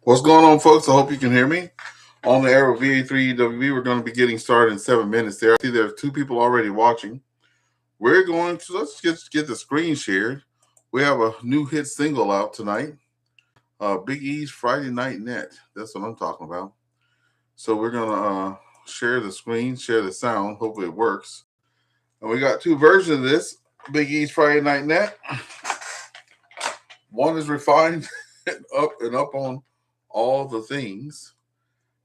What's going on, folks? I hope you can hear me. On the air with VA3EWV, we're going to be getting started in 7 minutes there. I see there's 2 people already watching. We're going to, let's get the screen shared. We have a new hit single out tonight. Big E's Friday Night Net. That's what I'm talking about. So we're going to share the screen, share the sound. Hopefully it works. And we got 2 versions of this. Big E's Friday Night Net. One is refined and up on all the things.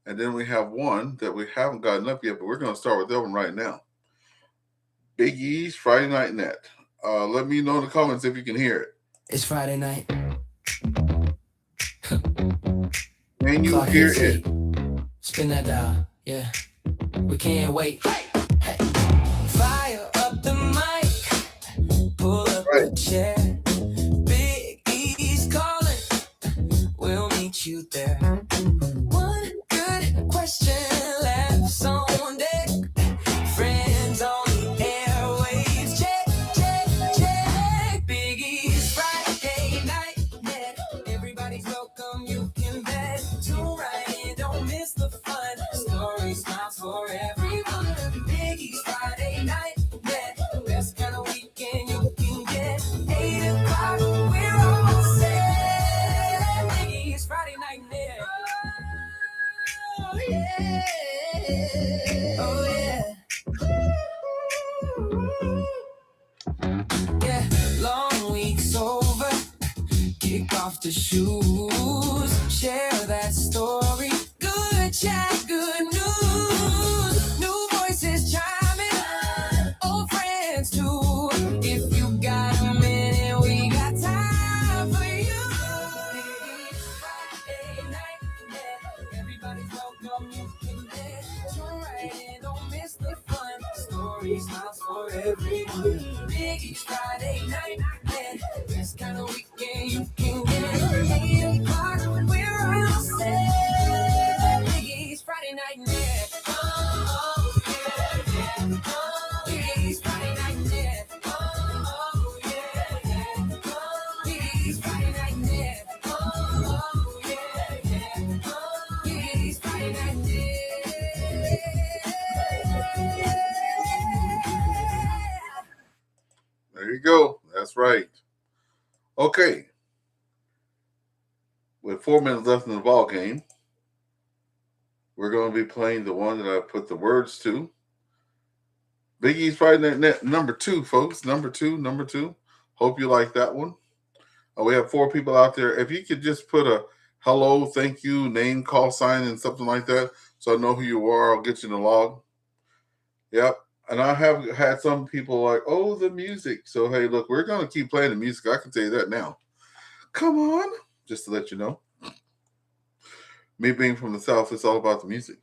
And then we have one that we haven't gotten up yet, but we're going to start with that one right now. Big E's Friday Night Net. Let me know in the comments if you can hear it. It's Friday night. Can you hear it? Spin that dial, yeah. We can't wait. Hey. Fire up the mic. Pull up the chair. Big E's calling. We'll meet you there. One good question left on deck. Friends on the airwaves. Check. Big E's Friday night. Net. Everybody's welcome. You can bet. Tune right in. Don't miss the fun. Story smiles for everyone. Big E's Friday night. Net. The best kind of weekend you can get. 8 o'clock. We're all set. Big E's Friday night. Net. Oh yeah. Yeah, long week's over. Kick off the shoes. Share that story. Good chat, good news. New voices chiming. Old friends too. If you got a minute, we got time for you. Friday night, yeah. Everybody's welcome. You can get join right in. Don't miss the fun. Stories, smiles for everyone. Biggie's Friday night, yeah. This kind of weekend you can get. 8 o'clock, we're all set. Biggie's Friday night, yeah. Oh, yeah. Biggie's Friday night, yeah. Oh, yeah. Biggie's Friday night, yeah. Oh, yeah. Biggie's Friday night, yeah. There you go. That's right. Okay. With 4 minutes left in the ball game, we're going to be playing the one that I put the words to. Big E's Friday Night Net, number 2, folks. Number two. Hope you like that one. We have 4 people out there. If you could just put a hello, thank you, name, call sign, and something like that, so I know who you are, I'll get you in the log. Yep. And I have had some people like, oh, the music. So, hey, look, we're going to keep playing the music. I can tell you that now. Come on. Just to let you know. Me being from the South, it's all about the music.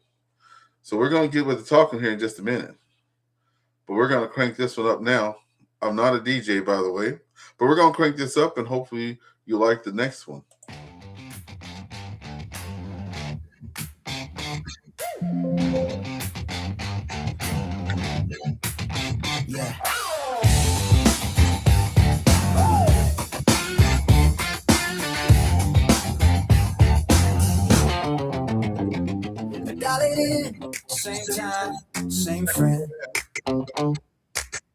So we're going to get with the talking here in just a minute. But we're going to crank this one up now. I'm not a DJ, by the way. But we're going to crank this up, and hopefully you like the next one. Yeah. Dial it in, same time, same friend.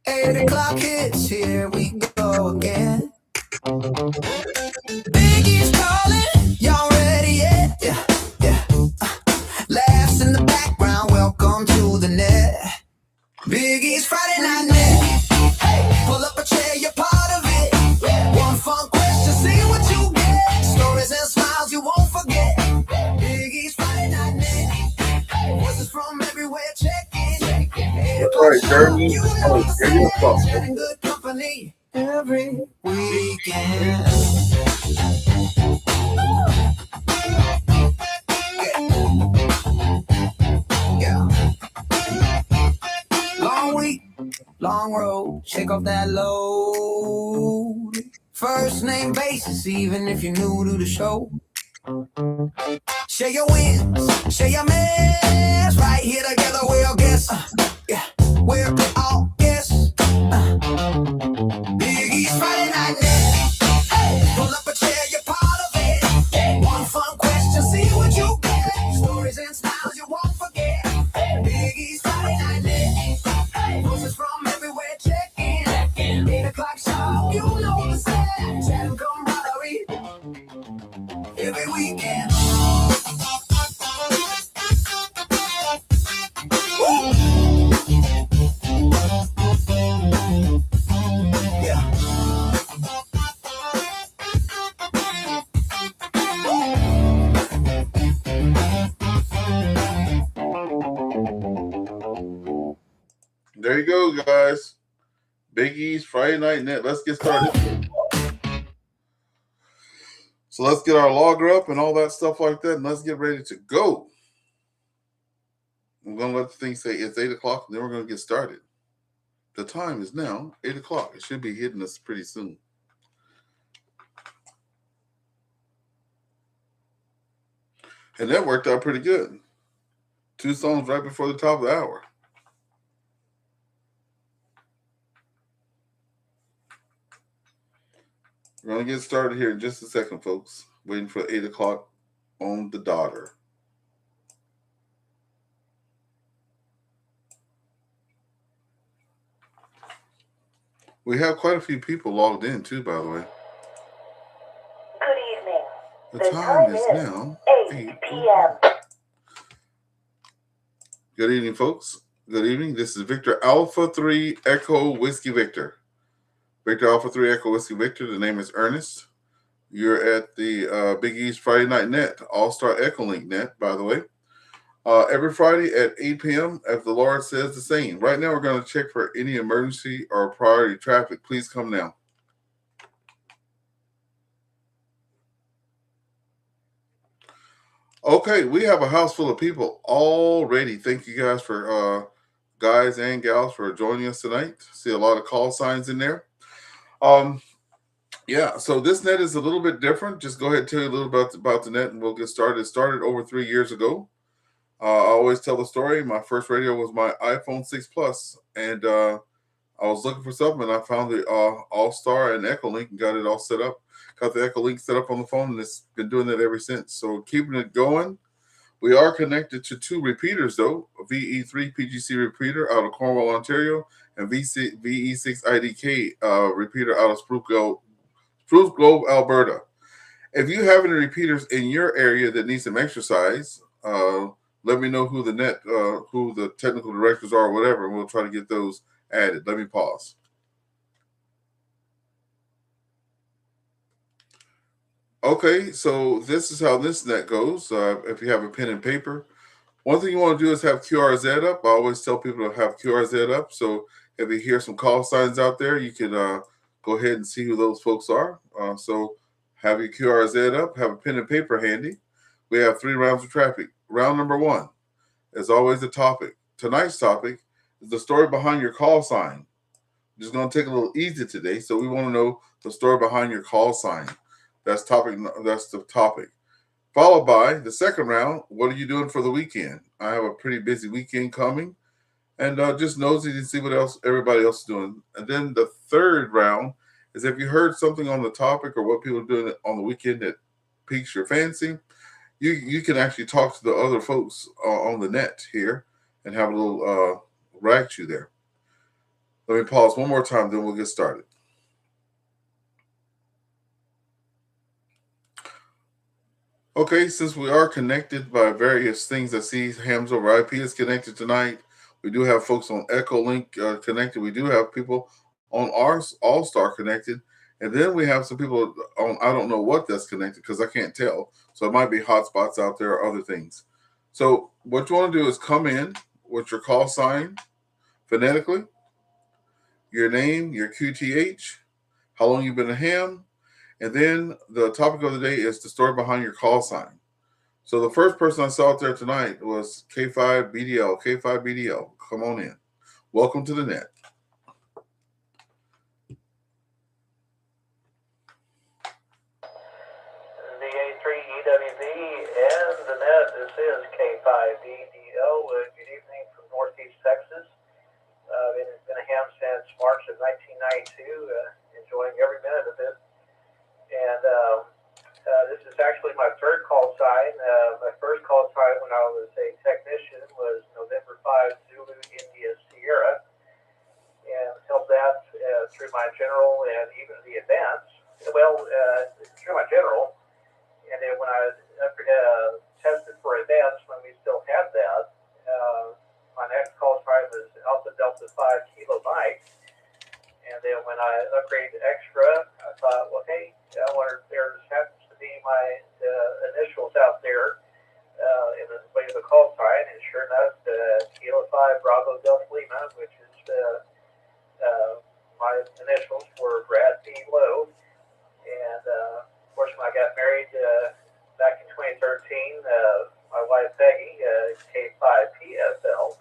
8 o'clock hits, here we go again. Biggie's calling, y'all ready yet? Yeah. Laughs in the background, welcome to the net. Biggie's Friday Night Net. Hey, pull up a chair, you're part of it. One fun question, see what you get. Stories and smiles you won't forget. Biggie's Friday Night Net. Voices from everywhere, check in. That's right, Jeremy. Sharing good company every weekend. Yeah. Long week, long road, shake off that load. First name basis, even if you're new to the show. Share your wins, share your mess. Right here together, we'll guess. Yeah, we're all guess. Big E's Friday Night Net. Hey, pull up a chair, you're part of it. One fun question, see every weekend. Yeah. There you go, guys. Big E's Friday Night Net. Let's get started. So let's get our logger up and all that stuff like that, and let's get ready to go. I'm going to let the thing say it's 8 o'clock, and then we're going to get started. The time is now 8 o'clock. It should be hitting us pretty soon. And that worked out pretty good. 2 songs right before the top of the hour. We're going to get started here in just a second, folks. Waiting for 8 o'clock on the daughter. We have quite a few people logged in, too, by the way. Good evening. The time is now 8 p.m. Good evening, folks. Good evening. This is Victor Alpha 3 Echo Whiskey Victor. Victor Alpha 3 Echo Whiskey Victor. The name is Ernest. You're at the Big E's Friday Night Net, AllStar EchoLink Net, by the way. Every Friday at 8 p.m., if the Lord says the same. Right now, we're going to check for any emergency or priority traffic. Please come now. Okay, we have a house full of people already. Thank you guys for guys and gals for joining us tonight. See a lot of call signs in there. Yeah, so this net is a little bit different. Just go ahead and tell you a little bit about the net, and we'll get started. It started over 3 years ago. I always tell the story. My first radio was my iPhone 6 Plus, and I was looking for something, and I found the AllStar and EchoLink and got it all set up. Got the EchoLink set up on the phone, and it's been doing that ever since. So keeping it going. We are connected to 2 repeaters, though. A VE3 PGC repeater out of Cornwall, Ontario, and VE6 IDK repeater out of Spruce Grove, Alberta. If you have any repeaters in your area that need some exercise, let me know who the technical directors are or whatever, and we'll try to get those added. Let me pause. Okay, so this is how this net goes. If you have a pen and paper, one thing you want to do is have QRZ up. I always tell people to have QRZ up. So if you hear some call signs out there, you can go ahead and see who those folks are. So have your QRZ up, have a pen and paper handy. We have 3 rounds of traffic. Round number 1 is always the topic. Tonight's topic is the story behind your call sign. Just going to take a little easy today. So we want to know the story behind your call sign. That's the topic. Followed by the second round, what are you doing for the weekend? I have a pretty busy weekend coming, and just nosy to see what else everybody else is doing. And then the third round is if you heard something on the topic or what people are doing on the weekend that piques your fancy, you can actually talk to the other folks on the net here and have a little rag chew there. Let me pause one more time, then we'll get started. Okay, since we are connected by various things, I see Hams over IP is connected tonight. We do have folks on EchoLink connected. We do have people on our AllStar connected. And then we have some people on, I don't know what that's connected because I can't tell. So it might be hotspots out there or other things. So what you want to do is come in with your call sign phonetically, your name, your QTH, how long you've been a ham, and then the topic of the day is the story behind your call sign. So the first person I saw out there tonight was K5BDL. K5BDL, come on in. Welcome to the net. VA3EWV and the net. This is K5BDL. Good evening from Northeast Texas. Been a ham since March of 1992. Enjoying every minute of it. And this is actually my third call sign. My first call sign when I was a technician was November 5 Zulu India Sierra, and held that through my general and even the advance. Well, through my general, and then when I tested for advance, when we still had that, my next call sign was Alpha Delta 5 Kilo Mike. And then when I upgraded to extra, I thought, well, hey, I wonder if there happens to be my initials out there in the way of the call sign. And sure enough, Kilo 5 Bravo Delta Lima, which is my initials were Brad B. Lowe. And of course, when I got married back in 2013, my wife Peggy, K5PFL,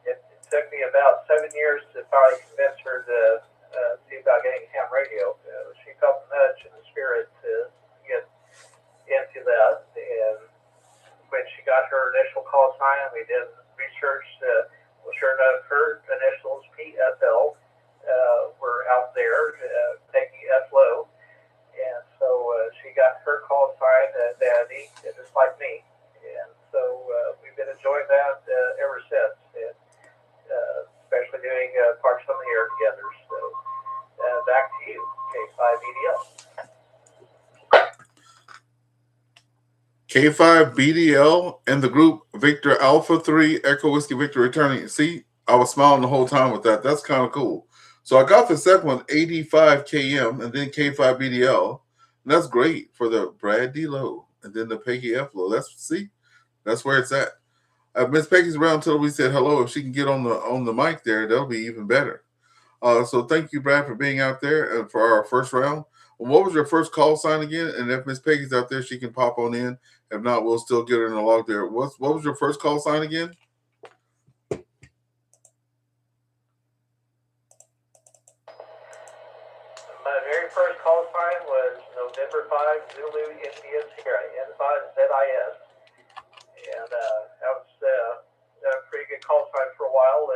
it took me about 7 years to finally convince her to see about getting ham radio. She felt the nudge in the spirit to get into that. And when she got her initial call sign, we did research. Well, sure enough, her initials, PFL, were out there, Peggy F. Lowe. And so she got her call sign, Daddy, just like me. And so we've been enjoying that ever since, and especially doing Parks on the Air together. So back to you, K5BDL. K5BDL and the group Victor Alpha 3 Echo Whiskey Victor returning. See, I was smiling the whole time with that. That's kind of cool. So I got the second one, 85 KM, and then K5BDL. And that's great for the Brad D. Lowe and then the Peggy F. Lowe. That's where it's at. Miss Peggy's around until we said hello. If she can get on the mic there, that'll be even better. So thank you, Brad, for being out there for our first round. What was your first call sign again? And if Miss Peggy's out there, she can pop on in. If not, we'll still get her in the log there. What was your first call sign again? My very first call sign was November 5 Zulu India Sierra, N5ZIS. And that was a pretty good call sign for a while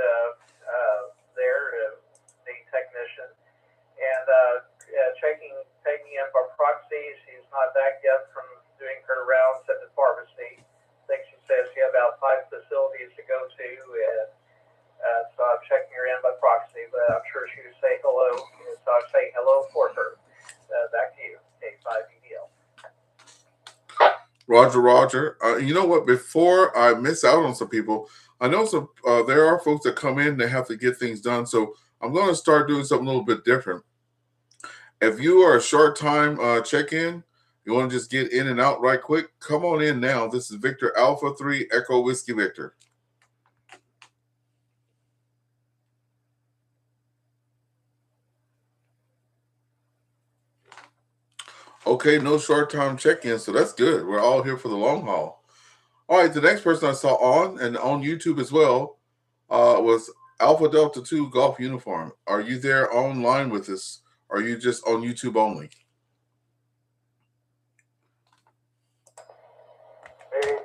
there, the technician. And checking Peggy in by proxy, she's not back yet from doing her rounds at the pharmacy. I think she says she had about 5 facilities to go to, and so I'm checking her in by proxy, but I'm sure she would say hello, and so I'm saying hello for her. Back to you, K5BDL. Roger. You know what? Before I miss out on some people, I know there are folks that come in, they have to get things done. So I'm going to start doing something a little bit different. If you are a short time check-in, you want to just get in and out right quick, come on in now. This is Victor Alpha 3 Echo Whiskey Victor. Okay, no short time check-in, so that's good. We're all here for the long haul. All right, the next person I saw on YouTube as well was Alpha Delta 2 Golf Uniform. Are you there online with us? Or are you just on YouTube only? Hey.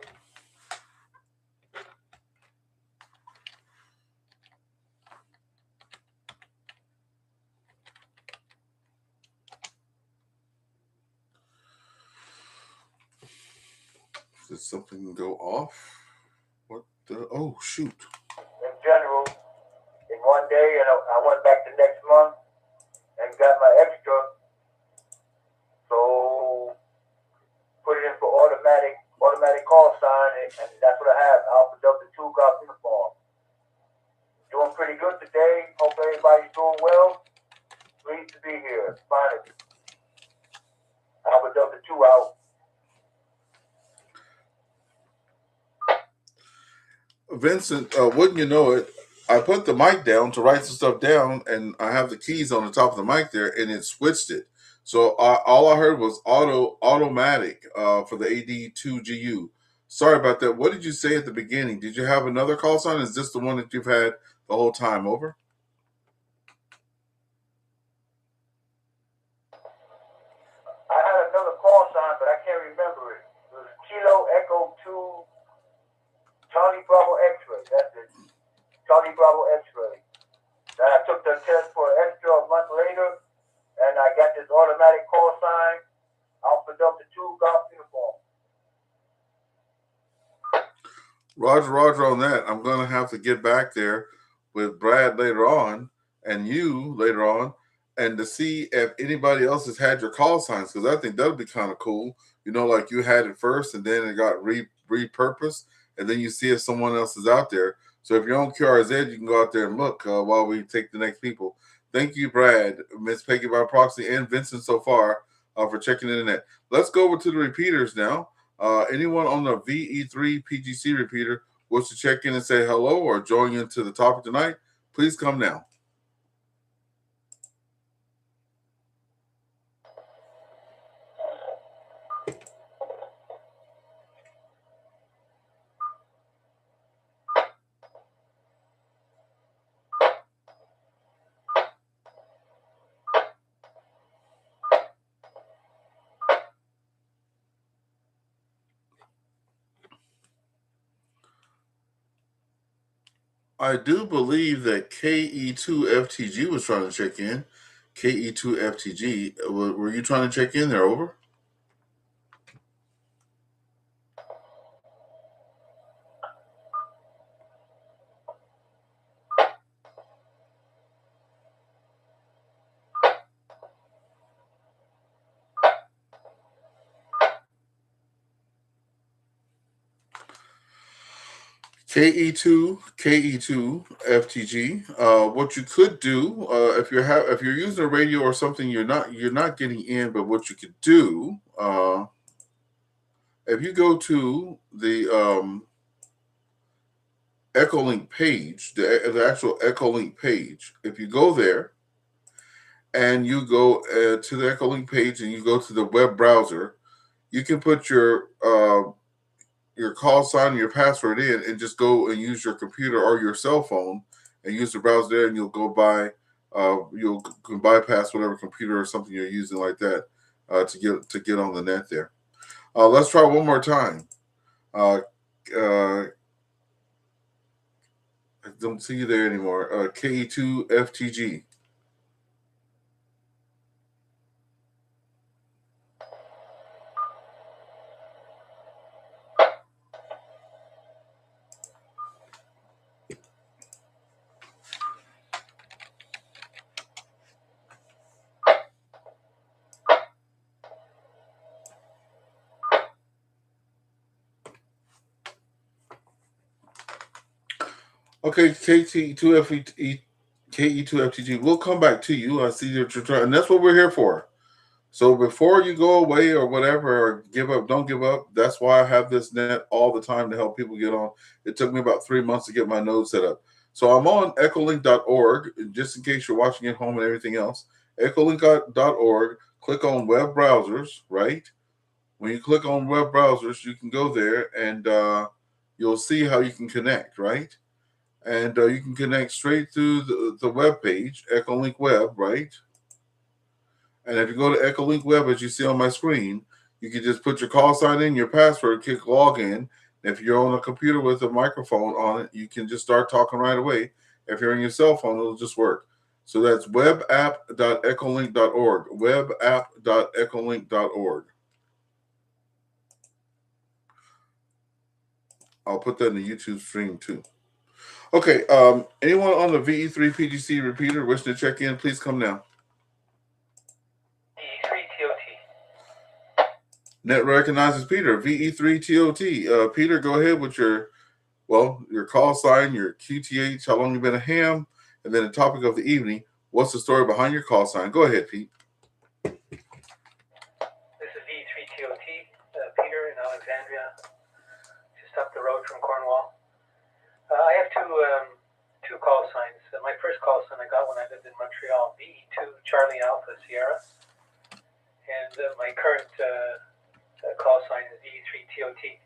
Did something go off? What the? Oh, shoot. In general, in one day, and I went back the next month and got my extra. So put it in for automatic call sign, and that's what I have. Alpha Delta 2 Golf Uniform. Doing pretty good today. Hope everybody's doing well. Pleased to be here. Finally. Alpha Delta 2 out. Vincent, wouldn't you know it, I put the mic down to write some stuff down, and I have the keys on the top of the mic there, and it switched it. So all I heard was automatic for the AD2GU. Sorry about that. What did you say at the beginning? Did you have another call sign? Is this the one that you've had the whole time? Over? I had another call sign, but I can't remember it. It was Kilo Echo 2 Charlie Bravo X-ray. That's it. Charlie Bravo X-ray. Then I took the test for extra a month later, and I got this automatic call sign, Alpha Delta 2 Golf Uniform. Roger on that. I'm going to have to get back there with Brad later on and you later on and to see if anybody else has had your call signs, because I think that would be kind of cool. Like you had it first and then it got repurposed, and then you see if someone else is out there. So if you're on QRZ, you can go out there and look while we take the next people. Thank you, Brad, Miss Peggy by proxy, and Vincent so far for checking in the net. Let's go over to the repeaters now. Anyone on the VE3 PGC repeater wants to check in and say hello or join into the topic tonight, please come now. I do believe that KE2FTG was trying to check in. KE2FTG, were you trying to check in there? Over. KE2 FTG. What you could do if you're using a radio or something, you're not getting in. But what you could do if you go to the EchoLink page, the actual EchoLink page, if you go there and you go to the EchoLink page and you go to the web browser, you can put your call sign and your password in and just go and use your computer or your cell phone and use the browser there, and you'll go by you can bypass whatever computer or something you're using like that to get on the net there. Let's try one more time. I don't see you there anymore. KE2FTG. Okay, KE2FTG. We'll come back to you. I see that you're trying, and that's what we're here for. So before you go away or whatever, or give up, don't give up. That's why I have this net all the time to help people get on. It took me about 3 months to get my node set up. So I'm on echolink.org, just in case you're watching at home and everything else. Echolink.org, click on web browsers, right? When you click on web browsers, you can go there and you'll see how you can connect, right? And you can connect straight through the web page, EchoLink Web, right? And if you go to EchoLink Web, as you see on my screen, you can just put your call sign in, your password, click login. If you're on a computer with a microphone on it, you can just start talking right away. If you're on your cell phone, it'll just work. So that's webapp.echolink.org, webapp.echolink.org. I'll put that in the YouTube stream too. Okay, anyone on the VE3 PGC repeater wishing to check in, please come now. VE3TOT. Net recognizes Peter, VE3TOT. Peter, go ahead with your call sign, your QTH, how long you've been a ham, and then the topic of the evening. What's the story behind your call sign? Go ahead, Pete. This is VE3TOT, Peter in Alexandria, just up the road from Cornwall. I have two call signs. My first call sign I got when I lived in Montreal, VE2 Charlie Alpha Sierra, and my current call sign is VE3TOT.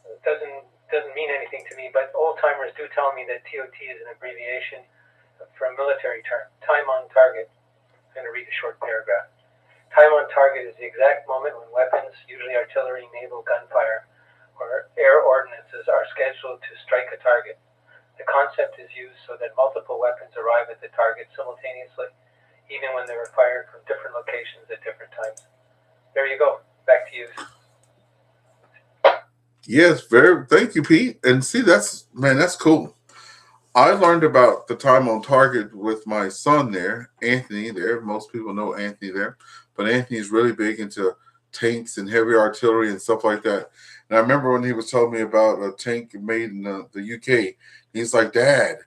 It doesn't mean anything to me, but old timers do tell me that TOT is an abbreviation for a military term, time on target. I'm going to read a short paragraph. Time on target is the exact moment when weapons, usually artillery, naval, gunfire, or air ordnances, are scheduled to strike a target. The concept is used so that multiple weapons arrive at the target simultaneously, even when they were fired from different locations at different times. There you go. Back to you. Yes, thank you, Pete. And see, that's cool. I learned about the time on target with my son there, Anthony there. Most people know Anthony there, but Anthony's really big into tanks and heavy artillery and stuff like that. And I remember when he was telling me about a tank made in the UK. He's like, "Dad,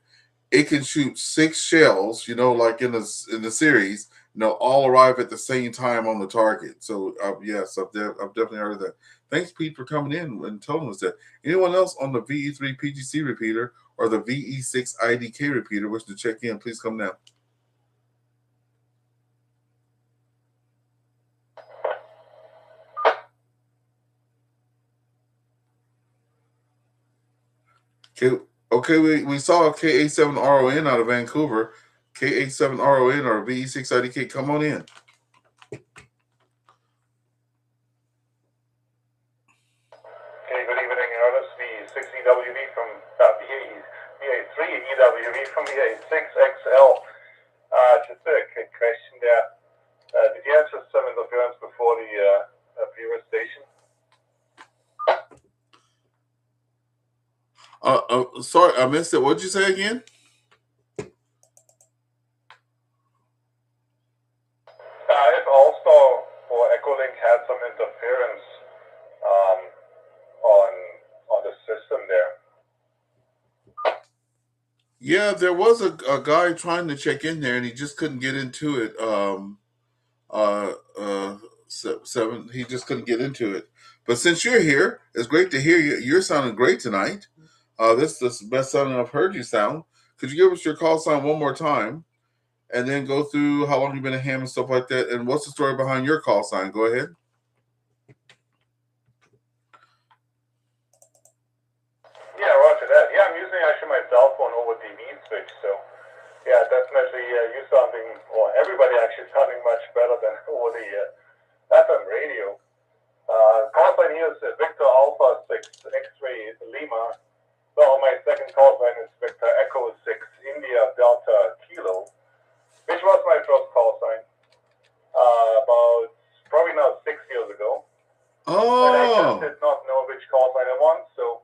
it can shoot 6 shells, like in the series, all arrive at the same time on the target." So yes, I've definitely heard of that. Thanks, Pete, for coming in and telling us that. Anyone else on the VE3 PGC repeater or the VE6 IDK repeater wish to check in? Please come now. Okay, we saw K87RON out of Vancouver. K87RON or VE6 IDK, come on in. Okay, good evening, Ernest. VA3EWV from VA3EWV from VA6XL. Just a quick question there. Did you have just some interference before the previous station? Sorry, I missed it. What did you say again? If AllStar or EchoLink had some interference on the system there. Yeah, there was a guy trying to check in there, and he just couldn't get into it. Seven, he just couldn't get into it. But since you're here, it's great to hear you. You're sounding great tonight. This is the best sounding I've heard you sound. Could you give us your call sign one more time, and then go through how long you've been a ham and stuff like that, and what's the story behind your call sign? Go ahead. Yeah, roger that. Yeah, I'm using actually my cell phone over DV switch, so yeah, definitely you sounding, or everybody actually sounding much better than over the FM radio. Call sign here is Victor Alpha 6 X-Ray Lima. Well, my second call sign is Victor Echo 6 India Delta Kilo, which was my first call sign about probably now 6 years ago. Oh. And I just did not know which call sign I want, so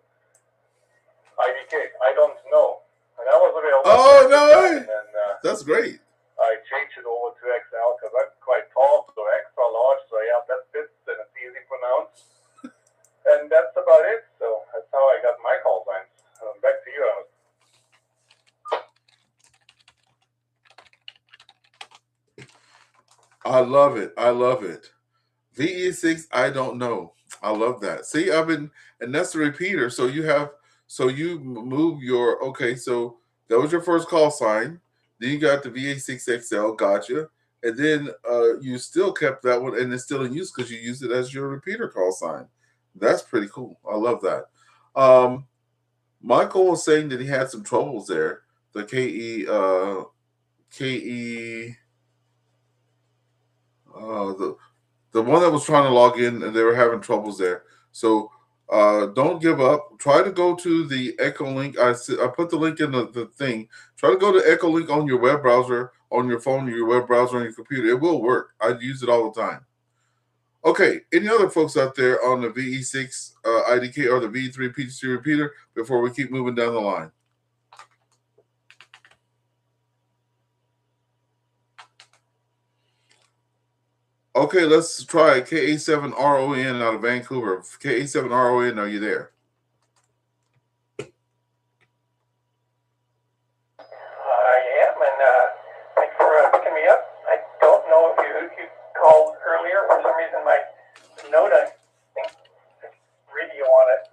IDK, I don't know. And that was available. Oh, no way. That's great. I changed it over to XL because I'm quite tall, so extra large, so yeah, that fits and it's easy to pronounce. And that's about it, so that's how I got my call signs. Back to you, Alex. I love it. I love it. VE6, I don't know. I love that. See, and that's the repeater. So you move your, okay, so that was your first call sign. Then you got the VA6XL, gotcha. And then you still kept that one, and it's still in use because you use it as your repeater call sign. That's pretty cool. I love that. Michael was saying that he had some troubles there. The the one that was trying to log in, and they were having troubles there. So don't give up. Try to go to the EchoLink. I put the link in the thing. Try to go to EchoLink on your web browser, on your phone, your web browser, on your computer. It will work. I use it all the time. Okay, any other folks out there on the VE6 IDK or the VE3 PGC repeater before we keep moving down the line? Okay, let's try KA7RON out of Vancouver. KA7RON, are you there? I am, and thanks for picking me up. I don't know if you called earlier. For some reason, my note, I think, radio on it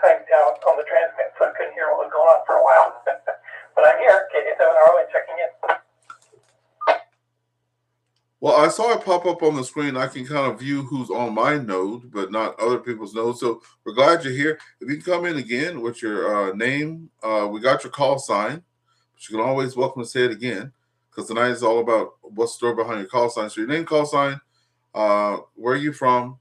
timed out on the transmit, so I couldn't hear what was going on for a while. But I'm here, KA7RON, checking in. Well, I saw it pop up on the screen. I can kind of view who's on my node, but not other people's nodes. So we're glad you're here. If you can come in again with your name, we got your call sign, but you can always welcome to say it again because tonight is all about what's the story behind your call sign. So your name, call sign, where are you from,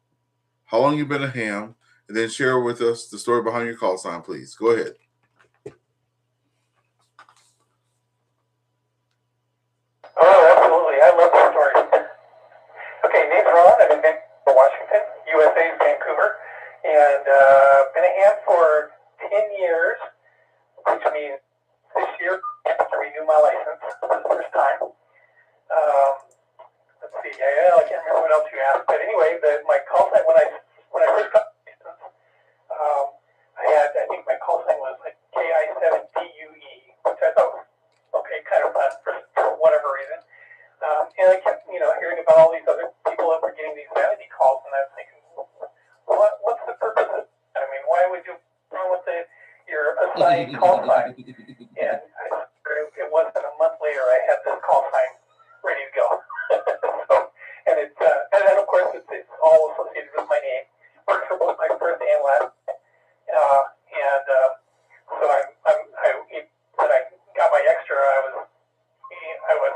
how long you've been a ham, and then share with us the story behind your call sign, please. Go ahead. Oh, absolutely. I love the story. Okay, name's Ron. I'm in Vancouver, Washington, USA, Vancouver, and been a ham for 10 years, which means this year. I have to renew my license for the first time. Let's see. I can't remember what else you asked, but anyway, my call sign when I first got my license, I think my call sign was like KI7DUE, which I thought was okay, kind of fun for whatever reason. And I kept, hearing about all these other people that were getting these vanity calls, and I was thinking, what's the purpose of that? I mean, why would you run with your assigned call sign? And it wasn't a month later, I had this call sign ready to go. And then of course it's all associated with my name. Works for both my first and last. So when I got my extra, I was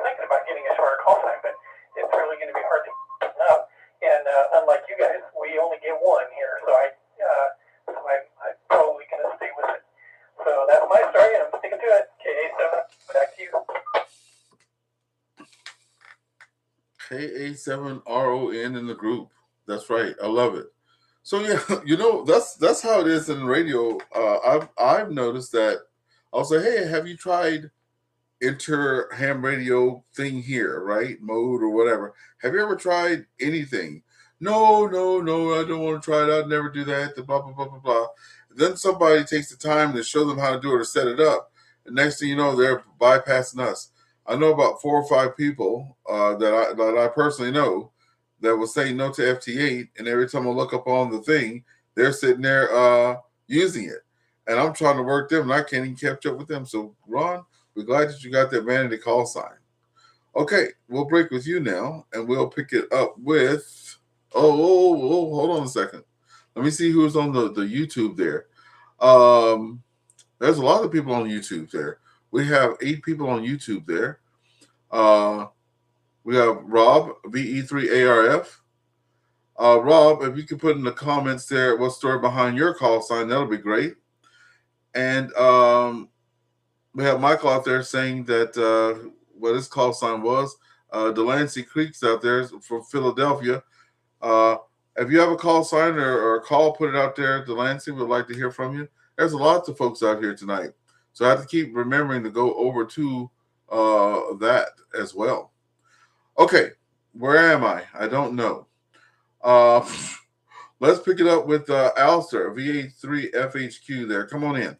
thinking about getting a shorter call sign, but it's really going to be hard to get up. And unlike you guys, we only get one here, so I'm probably going to stay with it. So that's my story, and I'm sticking to it. KA7, back to you. KA7RON in the group. That's right. I love it. So yeah, that's how it is in radio. I've noticed that I'll say, hey, have you tried enter ham radio thing here, right? Mode or whatever. Have you ever tried anything? No, I don't want to try it. I'd never do that. The blah blah blah blah blah. Then somebody takes the time to show them how to do it or set it up. And next thing you know, they're bypassing us. I know about 4 or 5 people that I personally know that will say no to FT8, and every time I look up on the thing, they're sitting there using it. And I'm trying to work them, and I can't even catch up with them. So, Ron, we're glad that you got that vanity call sign. Okay, we'll break with you now, and we'll pick it up with... Oh, hold on a second. Let me see who's on the YouTube there. There's a lot of people on YouTube there. We have 8 people on YouTube there. We have Rob, VE3ARF. Rob, if you could put in the comments there what story behind your call sign, that'll be great. And we have Michael out there saying that what his call sign was. Delancey Creek's out there from Philadelphia. If you have a call sign or a call, put it out there. Delancey, we'd like to hear from you. There's lots of folks out here tonight. So I have to keep remembering to go over to that as well. Okay, where am I? I don't know. Let's pick it up with AllStar, VA3FHQ there. Come on in.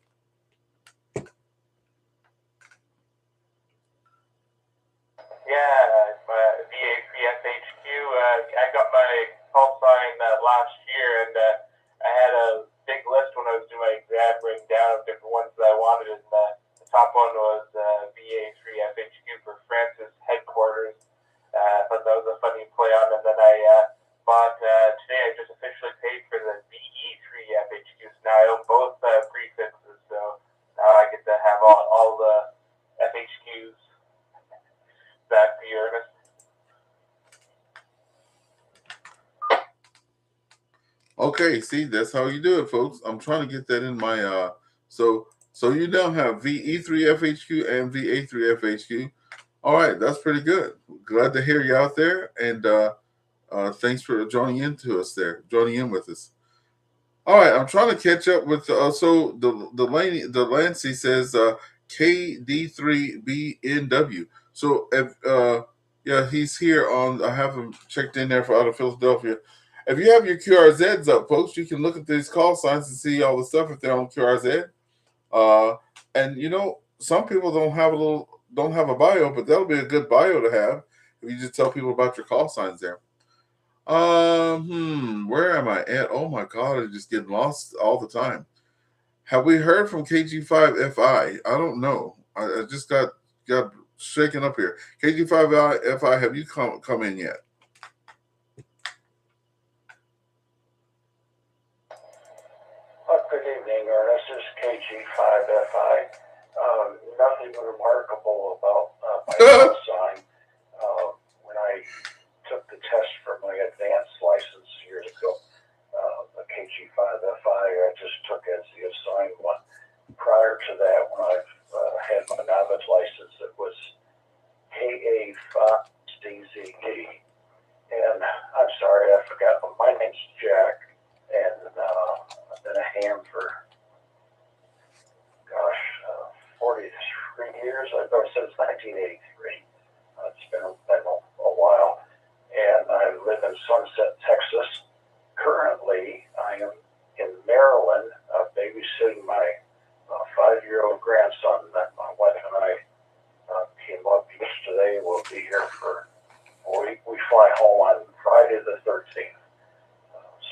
Yeah, VA3FHQ. I got my call sign last year, and I had a big list when I was doing my exam, written down of different ones that I wanted, and the top one was VA3FHQ for France's headquarters. I thought that was a funny play on, and then I bought, today I just officially paid for the VE3FHQ, so now I own both prefixes, so now I get to have all the FHQs. Back to you, Ernest. Okay, see, that's how you do it, folks. I'm trying to get that in my so you now have VE3FHQ and VA3FHQ. All right, that's pretty good. Glad to hear you out there, and thanks for joining in with us. All right, I'm trying to catch up with so the Lancy says KD3BNW. So if he's here on. I have him checked in there for out of Philadelphia. If you have your QRZs up, folks, you can look at these call signs and see all the stuff if they're on QRZ. And some people don't have a bio, but that'll be a good bio to have if you just tell people about your call signs there. Where am I at? Oh my God, I'm just getting lost all the time. Have we heard from KG5FI? I don't know. I just got shaken up here. KG5FI, have you come in yet? Good evening, Ernest. This is KG5FI. Nothing remarkable about my call sign. When I took the test for my advanced license years ago, the KG5FI I just took as the assigned one. Prior to that, when I had my novice license, it was KA5DZD. And I'm sorry, I forgot, but my name's Jack, and I've been a ham for 43 Onset, Texas. Currently, I am in Maryland, babysitting my 5-year-old grandson that my wife and I came up yesterday. We'll be here for we fly home on Friday the 13th.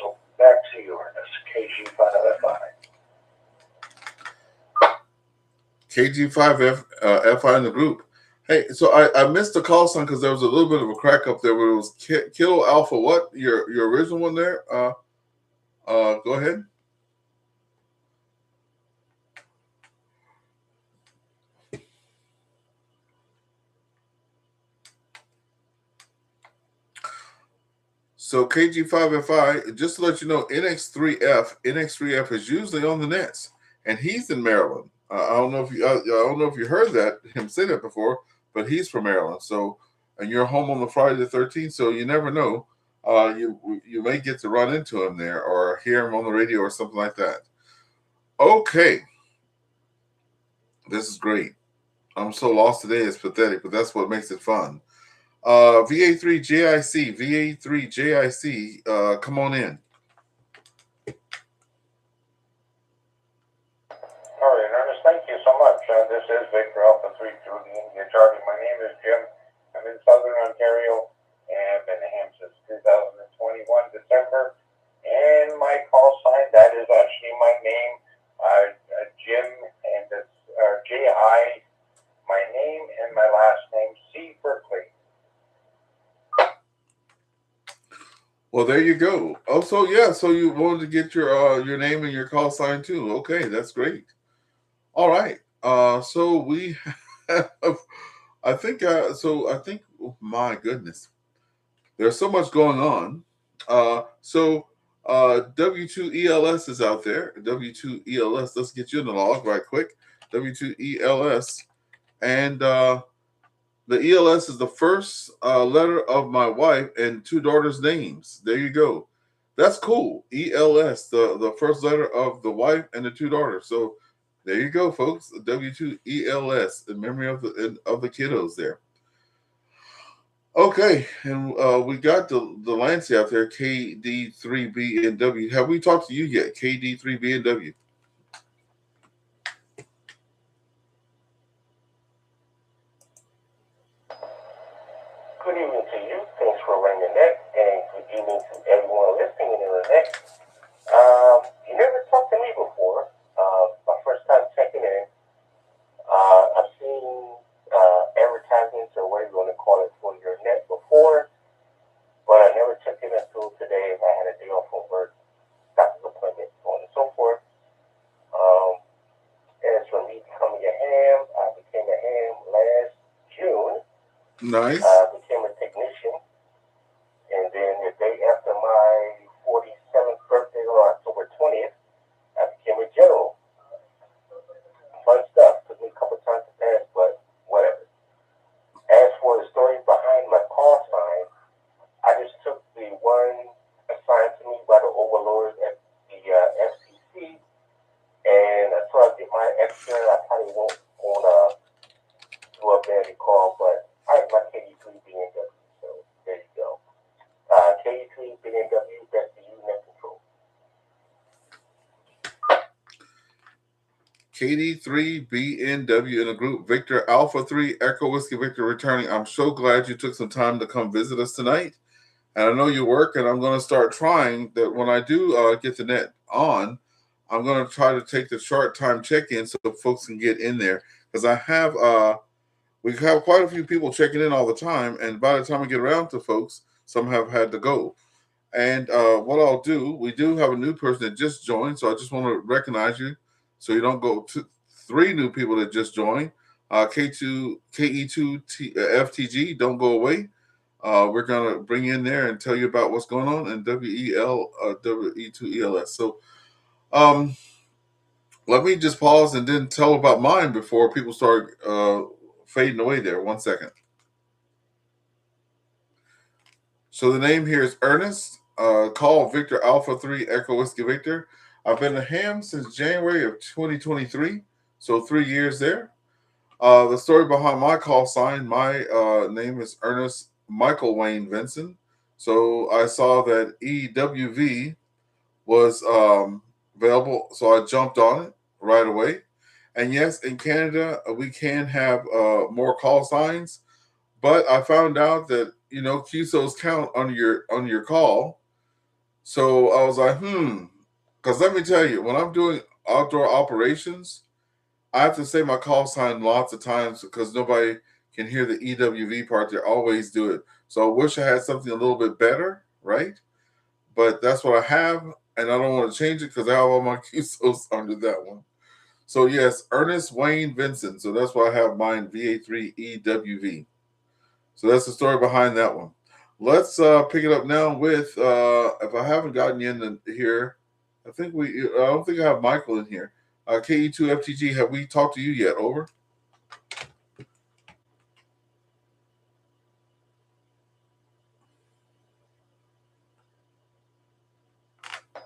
So back to you, Ernest. KG5FI. KG5FI in the group. Hey, so I missed the call sign because there was a little bit of a crack up there where it was Kilo Alpha. What your original one there? Go ahead. So KG5FI, just to let you know, NX3F is usually on the nets, and he's in Maryland. I don't know if you heard that him say that before, but he's from Maryland. So, and you're home on the Friday the 13th, so you never know. You may get to run into him there or hear him on the radio or something like that. Okay, this is great. I'm so lost today; it's pathetic, but that's what makes it fun. VA3JIC, come on in. All right, Ernest, thank you so much. This is Victor Alpha 3 through the India Charlie. My name is Jim. I'm in Southern Ontario and been in Ham since 2021 December. And my call sign, that is actually my name, Jim, and it's J-I, my name and my last name, C. Berkeley. Well, there you go. Oh, so yeah, so you wanted to get your name and your call sign too. Okay, that's great. All right. So we have, I think, oh, my goodness, there's so much going on. W2ELS is out there. W2ELS, let's get you in the log right quick. W2ELS. And the ELS is the first letter of my wife and 2 daughters' names. There you go. That's cool. ELS, the first letter of the wife and the 2 daughters. So there you go, folks. W2ELS, in memory of the kiddos there. Okay, and we got the Lancy out there, KD3BNW. Have we talked to you yet, KD3BNW? Good evening to you. Thanks for running the net, and good evening to everyone listening in the net. You never talked to me before. My first time checking in. I've seen advertisements or whatever you want to call it for your net before, but I never took it until today. I had a day off from work, doctor's appointment, so on and so forth. As for me becoming a ham, I became a ham last June. Nice. Became a technician, and then the day after my 47th birthday on October 20th, I became a general. Fun stuff. Took me a couple times to pass, but whatever. As for the story behind my call sign, I just took the one assigned to me by the overlord at the FCC, and until I get my extra, I probably won't do a bad call, but I have my KD3 BMW, so there you go. KD3 BMW, that's the net control. KD3BNW in a group. Victor Alpha 3 Echo Whiskey Victor returning. I'm so glad you took some time to come visit us tonight. And I know you work, and I'm going to start trying that when I do get the net on, I'm going to try to take the short time check-in so folks can get in there. Because I have we have quite a few people checking in all the time, and by the time I get around to folks, some have had to go. And what I'll do, we do have a new person that just joined, so I just want to recognize you so you don't go to 3 new people that just joined. KE2FTG, don't go away. We're going to bring you in there and tell you about what's going on in WE2ELS. So let me just pause and then tell about mine before people start fading away there. 1 second. So the name here is Ernest. Call Victor Alpha 3 Echo Whiskey Victor. I've been a ham since January of 2023, so 3 years there. The story behind my call sign, my name is Ernest Michael Wayne Vinson. So I saw that EWV was available, so I jumped on it right away. And yes, in Canada, we can have more call signs, but I found out that QSOs count on your call. So I was like, because let me tell you, when I'm doing outdoor operations, I have to say my call sign lots of times because nobody can hear the EWV part. They always do it. So I wish I had something a little bit better, right? But that's what I have, and I don't want to change it because I have all my QSOs under that one. So yes, Ernest Wayne Vincent. So that's why I have mine VA3EWV. So that's the story behind that one. Let's pick it up now with if I haven't gotten you in here, I don't think I have Michael in here. KE2FTG, have we talked to you yet? Over.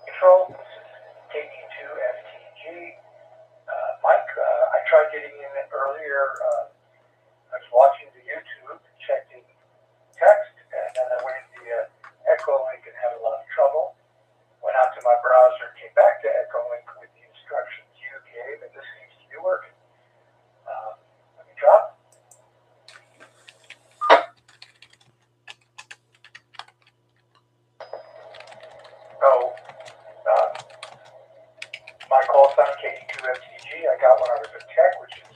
Control, KE2FTG. Mike, I tried getting in earlier. I was watching the YouTube, checking text, and then I went into the EchoLink and had a lot of trouble. Went out to my browser, came back to EchoLink with the instructions you gave, and this seems to be working. Let me drop. So, my call sign KE2FTG, I got when I was at Tech, which is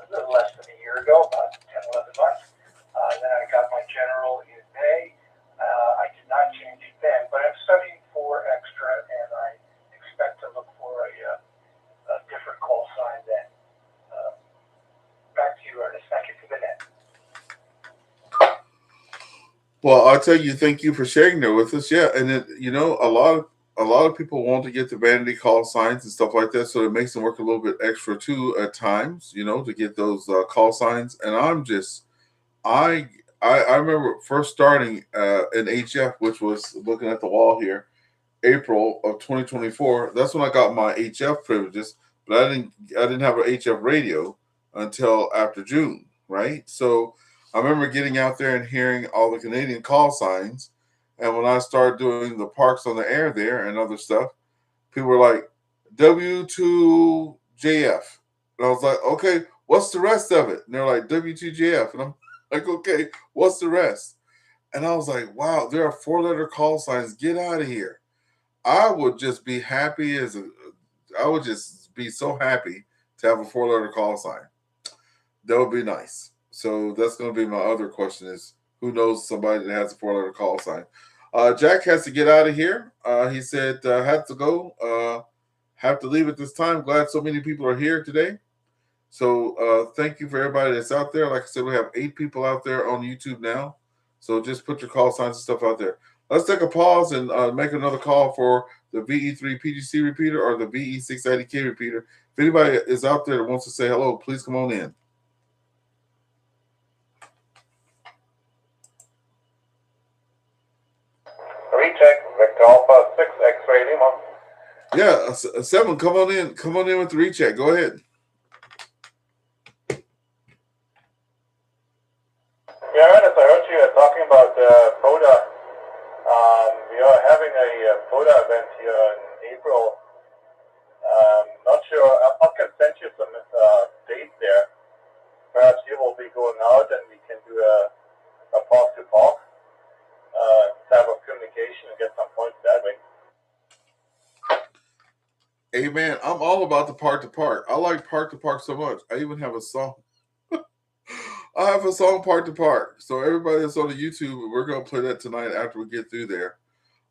a little less than a year ago, about 10, 11 months. Then I got my general in May. I did not change it then, but I'm studying for extra, and I expect to look for a different call sign then. Back to you, Ernest. Thank you for the net. Well, I'll tell you, thank you for sharing that with us. Yeah, and a lot of people want to get the vanity call signs and stuff like that, so it makes them work a little bit extra too at times, to get those call signs. And I remember first starting in HF, which was looking at the wall here, April of 2024. That's when I got my HF privileges, but I didn't have an HF radio until after June, right? So I remember getting out there and hearing all the Canadian call signs, and when I started doing the parks on the air there and other stuff, people were like W2JF, and I was like, okay, what's the rest of it? And they're like W2JF, and I'm like, okay, what's the rest? And I was like, wow, there are 4-letter call signs. Get out of here. I would just be happy I would just be so happy to have a 4-letter call sign. That would be nice. So that's going to be my other question is, who knows somebody that has a 4-letter call sign? Jack has to get out of here. He said, have to go. Have to leave at this time. Glad so many people are here today. So thank you for everybody that's out there. Like I said, we have 8 people out there on YouTube now. So just put your call signs and stuff out there. Let's take a pause and make another call for the VE3 PGC repeater or the VE680K repeater. If anybody is out there that wants to say hello, please come on in. Recheck, Victor Alpha 6 X-ray Lima. Yeah, 7, come on in. Come on in with the recheck. Go ahead. Yeah, Ernest, I heard you talking about PODA. We are having a PODA event here in April. Not sure. I can send you some dates there. Perhaps you will be going out and we can do a park-to-park type of communication and get some points that way. Hey, man, I'm all about the park-to-park. I like park-to-park so much. I even have a song. I have a song park-to-park. So everybody that's on the YouTube, we're going to play that tonight after we get through there.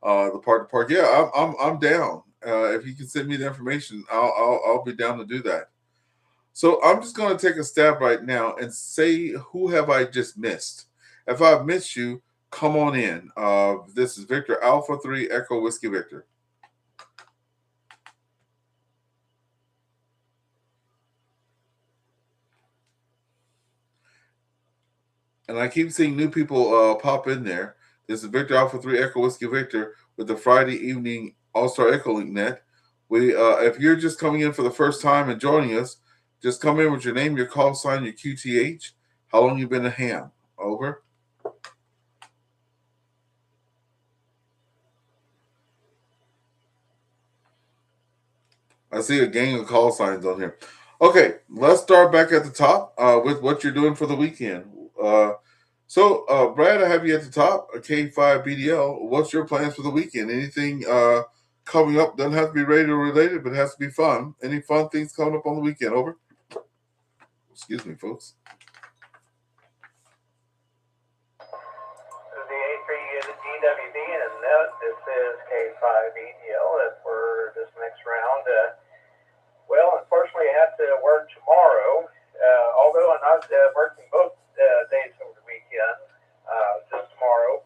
The park-to-park. Yeah, I'm down. If you can send me the information, I'll be down to do that. So I'm just going to take a stab right now and say, who have I just missed? If I've missed you, come on in. This is Victor Alpha 3 Echo Whiskey Victor. And I keep seeing new people pop in there. This is Victor Alpha 3 Echo Whiskey Victor with the Friday evening AllStar EchoLink net. If you're just coming in for the first time and joining us, just come in with your name, your call sign, your QTH, how long you've been a ham. Over. I see a gang of call signs on here. Okay, let's start back at the top with what you're doing for the weekend. Brad, I have you at the top, a K5BDL. What's your plans for the weekend? Anything coming up? Doesn't have to be radio related, but it has to be fun. Any fun things coming up on the weekend? Over. Excuse me, folks. VA3EWV and note, this is K5EDL for this next round. Well, unfortunately, I have to work tomorrow, although I'm not working both days over the weekend, just tomorrow.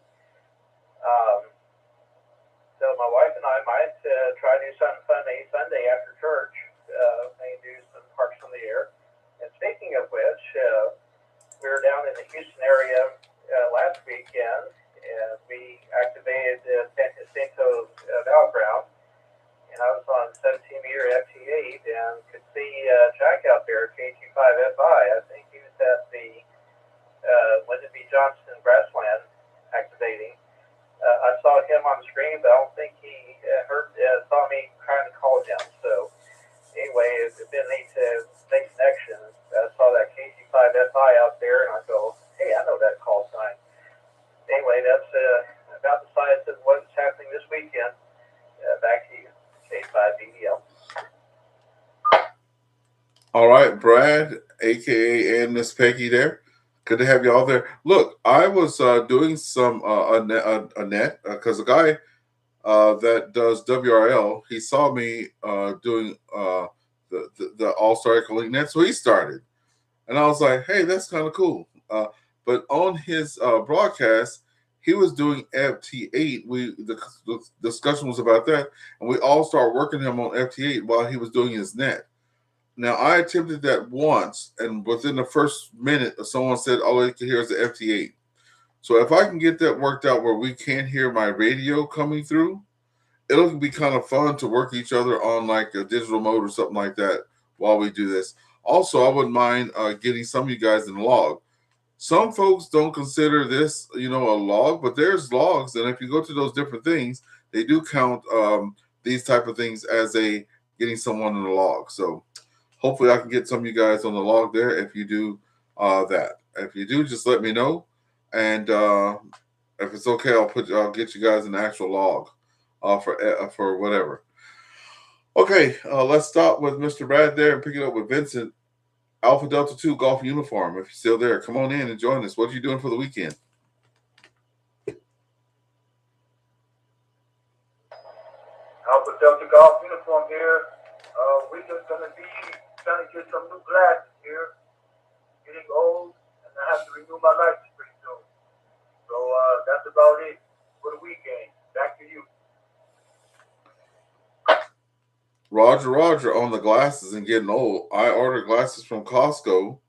So my wife and I might try to do something fun Sunday after church, maybe do some Parks on the Air. And speaking of which, we were down in the Houston area last weekend, and we activated San Jacinto's battleground. And I was on 17-meter FT8 and could see Jack out there, K25FI. I think he was at the Lyndon B. Johnson grassland activating. I saw him on the screen, but I don't think he saw me trying to call him. So anyway, it's been neat to make connections. I saw that KC5FI out there, and I go, hey, I know that call sign. Anyway, that's about the size of what's happening this weekend. Back to you, K5DDL. All right, Brad, a.k.a. and Miss Peggy there. Good to have you all there. Look, I was doing some a net because the guy that does WRL, he saw me doing the AllStar EchoLink net, so he started. And I was like, hey, that's kind of cool. But on his broadcast, he was doing FT8. The discussion was about that, and we all started working him on FT8 while he was doing his net. Now, I attempted that once, and within the first minute, someone said, all I can hear is the FT8. So if I can get that worked out where we can't hear my radio coming through, it'll be kind of fun to work each other on like a digital mode or something like that while we do this. Also, I wouldn't mind getting some of you guys in the log. Some folks don't consider this, a log, but there's logs. And if you go to those different things, they do count these type of things as getting someone in the log. So hopefully I can get some of you guys on the log there if you do that. If you do, just let me know. And if it's okay, I'll get you guys an actual log for whatever. Okay, let's start with Mr. Brad there and pick it up with Vincent. Alpha Delta 2 Golf Uniform. If you're still there, come on in and join us. What are you doing for the weekend? Alpha Delta Golf Uniform here. We're just going to be trying to get some new glasses here. Getting old, and I have to renew my license pretty soon. So that's about it for the weekend. Back to you. Roger on the glasses and getting old. I ordered glasses from Costco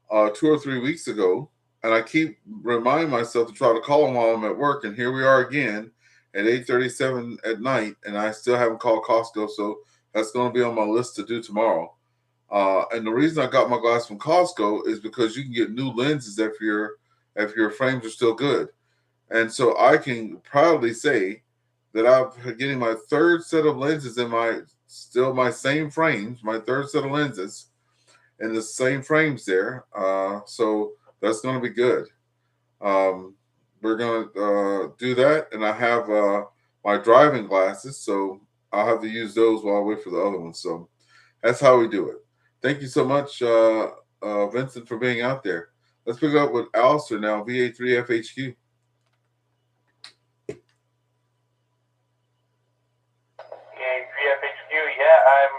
2 or 3 weeks ago, and I keep reminding myself to try to call them while I'm at work, and here we are again at 8:37 at night, and I still haven't called Costco, so that's going to be on my list to do tomorrow. And the reason I got my glasses from Costco is because you can get new lenses if your frames are still good. And so I can proudly say that I'm getting my third set of lenses in my same frames, my third set of lenses in the same frames there. So that's going to be good. We're going to do that. And I have my driving glasses, so I'll have to use those while I wait for the other ones. So that's how we do it. Thank you so much, Vincent, for being out there. Let's pick it up with AllStar now, VA3FHQ. VA3FHQ, yeah, I'm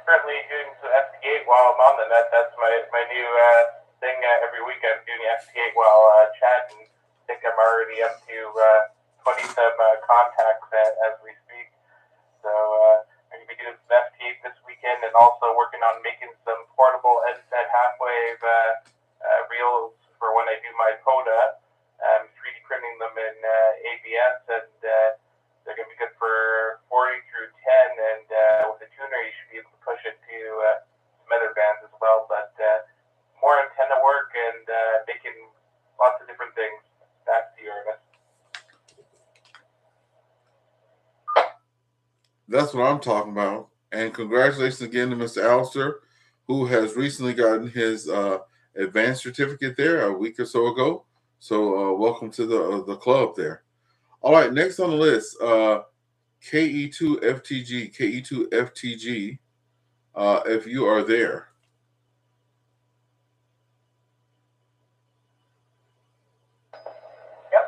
currently doing some FT8 while I'm on the net. That's my new thing every week. I'm doing FT8 while chatting. I think I'm already up to 20-some contacts as we speak. So I'm going to be doing some FT8 this weekend and also working on making some portable NSET half-wave reels for when I do my PODA. I'm 3D printing them in ABS, and they're going to be good for 40 through 10, and with the tuner you should be able to push it to some other bands as well, but more antenna work and making lots of different things. Back to you, Ernest. That's what I'm talking about. And congratulations again to Mr. AllStar, who has recently gotten his advanced certificate there a week or so ago. So welcome to the club there. All right, next on the list, KE2FTG, KE2FTG, if you are there. Yep,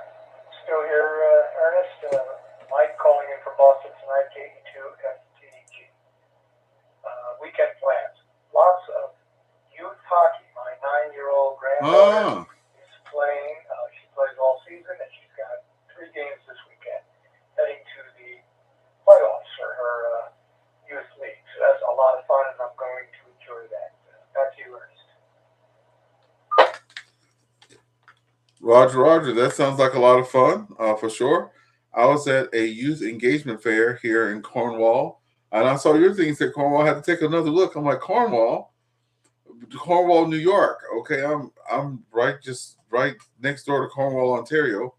still here, Ernest. Mike calling in from Boston tonight, KE2FTG. Weekend plans. Lots of youth hockey. My 9-year-old granddaughter is playing. She plays all season, and she's got 3 games this weekend, heading to the playoffs for her youth league. So that's a lot of fun, and I'm going to enjoy that. Back to you, Ernest. Roger. That sounds like a lot of fun, for sure. I was at a youth engagement fair here in Cornwall, and I saw your thing said Cornwall. I had to take another look. I'm like, Cornwall, New York. Okay, I'm right next door to Cornwall, Ontario.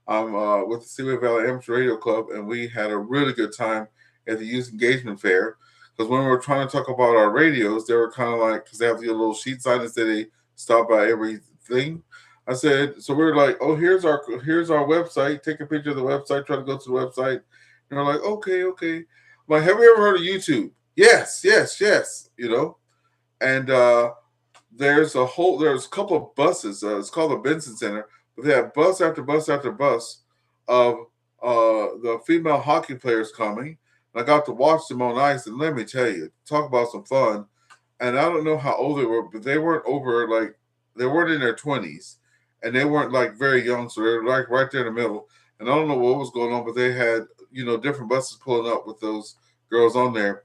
I'm with the Seaway Valley Amateur Radio Club, and we had a really good time at the youth engagement fair. Because when we were trying to talk about our radios, they were kind of like, because they have the little sheet sign that said they stop by everything. I said, so we were like, oh, here's our website. Take a picture of the website. Try to go to the website. And they're like, okay. I'm like, have you ever heard of YouTube? Yes. You know, and there's a couple of buses. It's called the Benson Center, but they have bus after bus after bus of the female hockey players coming. And I got to watch them on ice, and let me tell you, talk about some fun. And I don't know how old they were, but they weren't they weren't in their 20s. And they weren't like very young, so they're like right there in the middle. And I don't know what was going on, but they had different buses pulling up with those girls on there,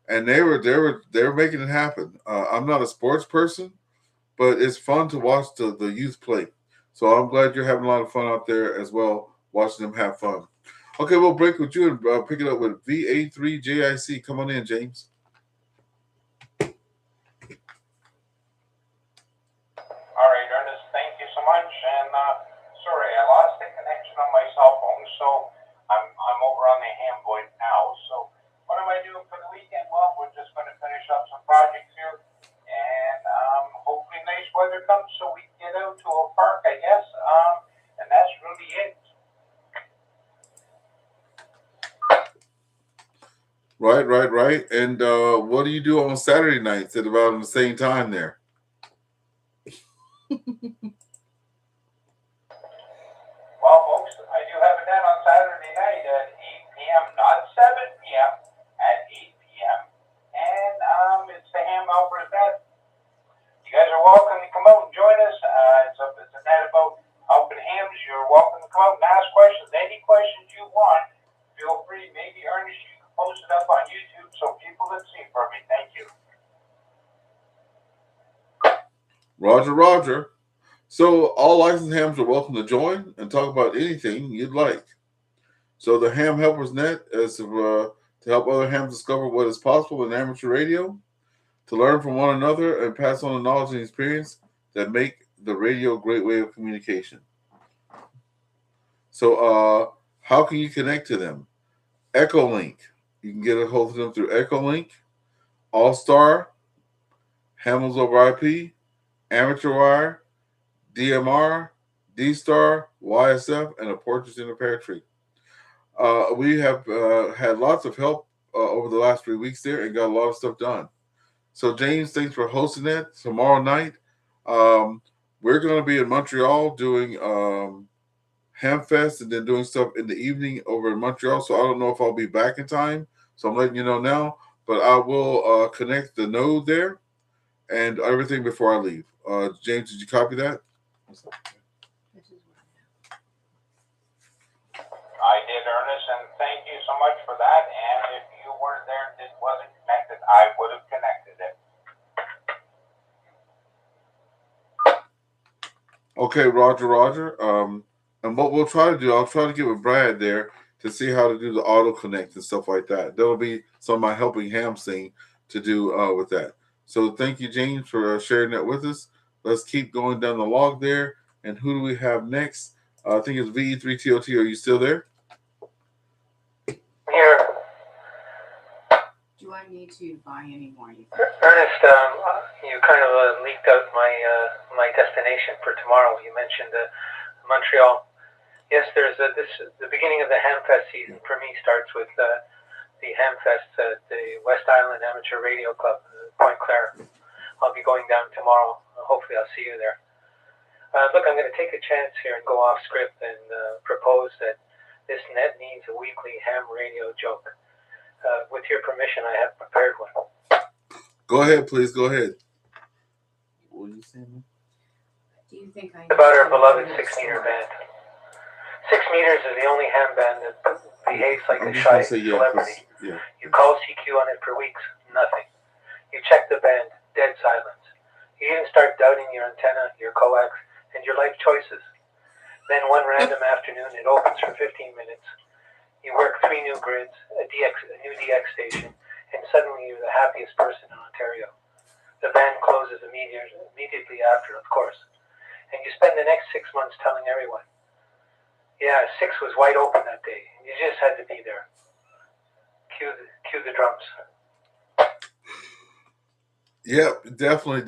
and they were making it happen. I'm not a sports person, but it's fun to watch the youth play. So I'm glad you're having a lot of fun out there as well, watching them have fun. Okay, we'll break with you and pick it up with VA3JIC. Come on in, James. All right, Ernest, thank you so much. And sorry, I lost the connection on my cell phone, so I'm over on the Hamboy now. So what am I doing for the weekend? Well, we're just going to finish up some projects here, and hopefully nice weather comes so we can get out to a park, I guess. And that's really it. Right. And what do you do on Saturday nights at about the same time there? Well, folks, I do have it down on Saturday night at 8 p.m., not 7 p.m., at 8 p.m., and it's the Ham Helpers Net. You guys are welcome to come out and join us. It's a net about helping hams. You're welcome to come out and ask questions. Any questions you want, feel free. Maybe, Ernest, you can post it up on YouTube so people can see from me. Thank you. Roger. So all licensed hams are welcome to join and talk about anything you'd like. So the Ham Helpers Net is to help other hams discover what is possible in amateur radio, to learn from one another and pass on the knowledge and experience that make the radio a great way of communication. So how can you connect to them? EchoLink. You can get a hold of them through EchoLink, AllStar, Hamels over IP, Amateur Wire, DMR, D-Star, YSF, and a Portraits in a Pear Tree. We have had lots of help over the last 3 weeks there and got a lot of stuff done. So, James, thanks for hosting that. Tomorrow night, we're going to be in Montreal doing Hamfest and then doing stuff in the evening over in Montreal. So, I don't know if I'll be back in time. So, I'm letting you know now. But I will connect the node there and everything before I leave. James, did you copy that? I did, Ernest, and thank you so much for that. And if you weren't there and it wasn't connected, I would have connected it. Okay, Roger. And what we'll try to do, I'll try to get with Brad there to see how to do the auto connect and stuff like that. That'll be some of my helping hams thing to do with that. So thank you, James, for sharing that with us. Let's keep going down the log there. And who do we have next? I think it's VE3TOT. Are you still there? Here. Do you want need to buy any more. Ernest, you kind of leaked out my destination for tomorrow. You mentioned Montreal. Yes, there's the beginning of the Hamfest season for me starts with the Hamfest at the West Island Amateur Radio Club, Point Claire. I'll be going down tomorrow. Hopefully, I'll see you there. Look, I'm going to take a chance here and go off script and propose that this net needs a weekly ham radio joke. With your permission, I have prepared one. Go ahead, please. Go ahead. What are you saying? Do you think I About our beloved 6-meter band. 6 meters is the only ham band that behaves like a shy celebrity. Yeah. You call CQ on it for weeks, nothing. You check the band, dead silence. You even start doubting your antenna, your coax, and your life choices. Then one random afternoon, it opens for 15 minutes. You work 3 new grids, a new DX station, and suddenly you're the happiest person in Ontario. The band closes immediately after, of course. And you spend the next 6 months telling everyone, yeah, 6 was wide open that day. You just had to be there. Cue the drums. Yep, definitely.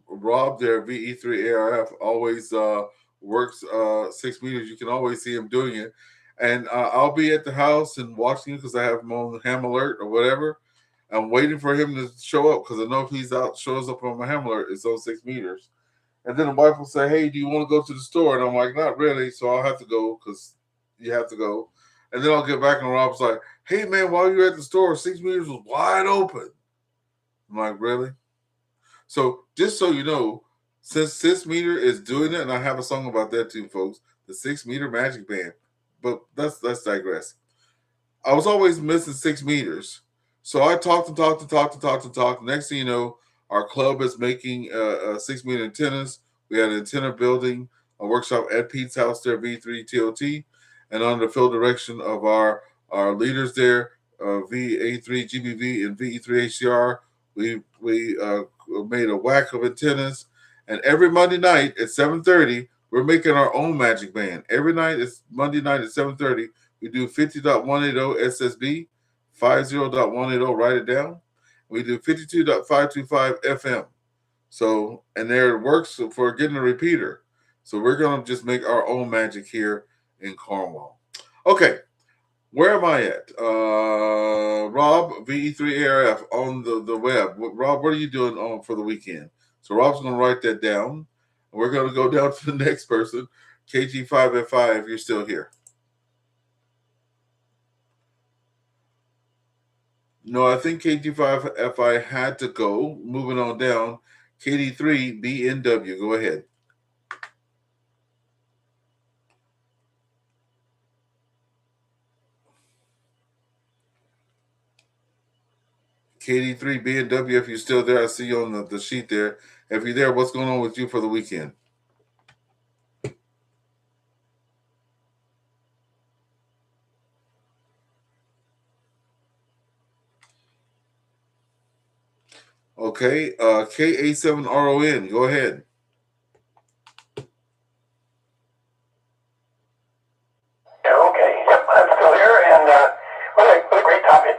Rob there, VE3ARF, always works 6 meters. You can always see him doing it. And I'll be at the house and watching it because I have him on ham alert or whatever. I'm waiting for him to show up because I know if he's out, shows up on my ham alert, it's on 6 meters. And then the wife will say, hey, do you want to go to the store? And I'm like, not really. So I'll have to go because you have to go. And then I'll get back and Rob's like, hey, man, while you're at the store, 6 meters was wide open. I'm like, really? So just so you know, since 6 meter is doing it, and I have a song about that too, folks, the 6 meter magic band. But let's digress. I was always missing 6 meters. So I talked. Next thing you know, our club is making 6 meter antennas. We had an antenna building, a workshop at Pete's house there, V3TOT, and under the field direction of our leaders there, VA3EWV and VE3HCR, we made a whack of antennas. And every Monday night at 7:30, we're making our own magic band. Every night, it's Monday night at 7:30. We do 50.180 SSB, 50.180, write it down. We do 52.525 FM. So, and there it works for getting a repeater. So we're going to just make our own magic here in Cornwall. Okay, where am I at? Rob, VE3ARF on the web. Rob, what are you doing for the weekend? So Rob's going to write that down. We're going to go down to the next person, KG5F5, if you're still here. No, I think KG5FI had to go. Moving on down, KD3BNW, go ahead. KD3BNW, if you're still there, I see you on the sheet there. If you're there, what's going on with you for the weekend? Okay, KA7RON, go ahead. Okay, yep, I'm still here, and what a great topic.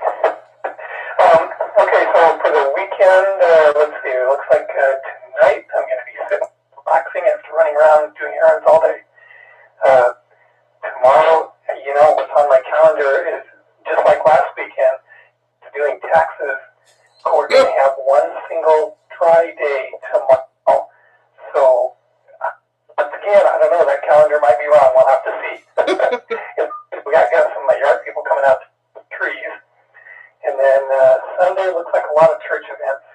Okay, so for the weekend, let's see, it looks like tonight I'm going to be sitting, relaxing after running around doing errands all day. Tomorrow, you know, what's on my calendar is just like last weekend, doing taxes. But we're going to have one single try day tomorrow. So, once again, I don't know, that calendar might be wrong. We'll have to see. We got some yard people coming out to trees. And then Sunday looks like a lot of church events.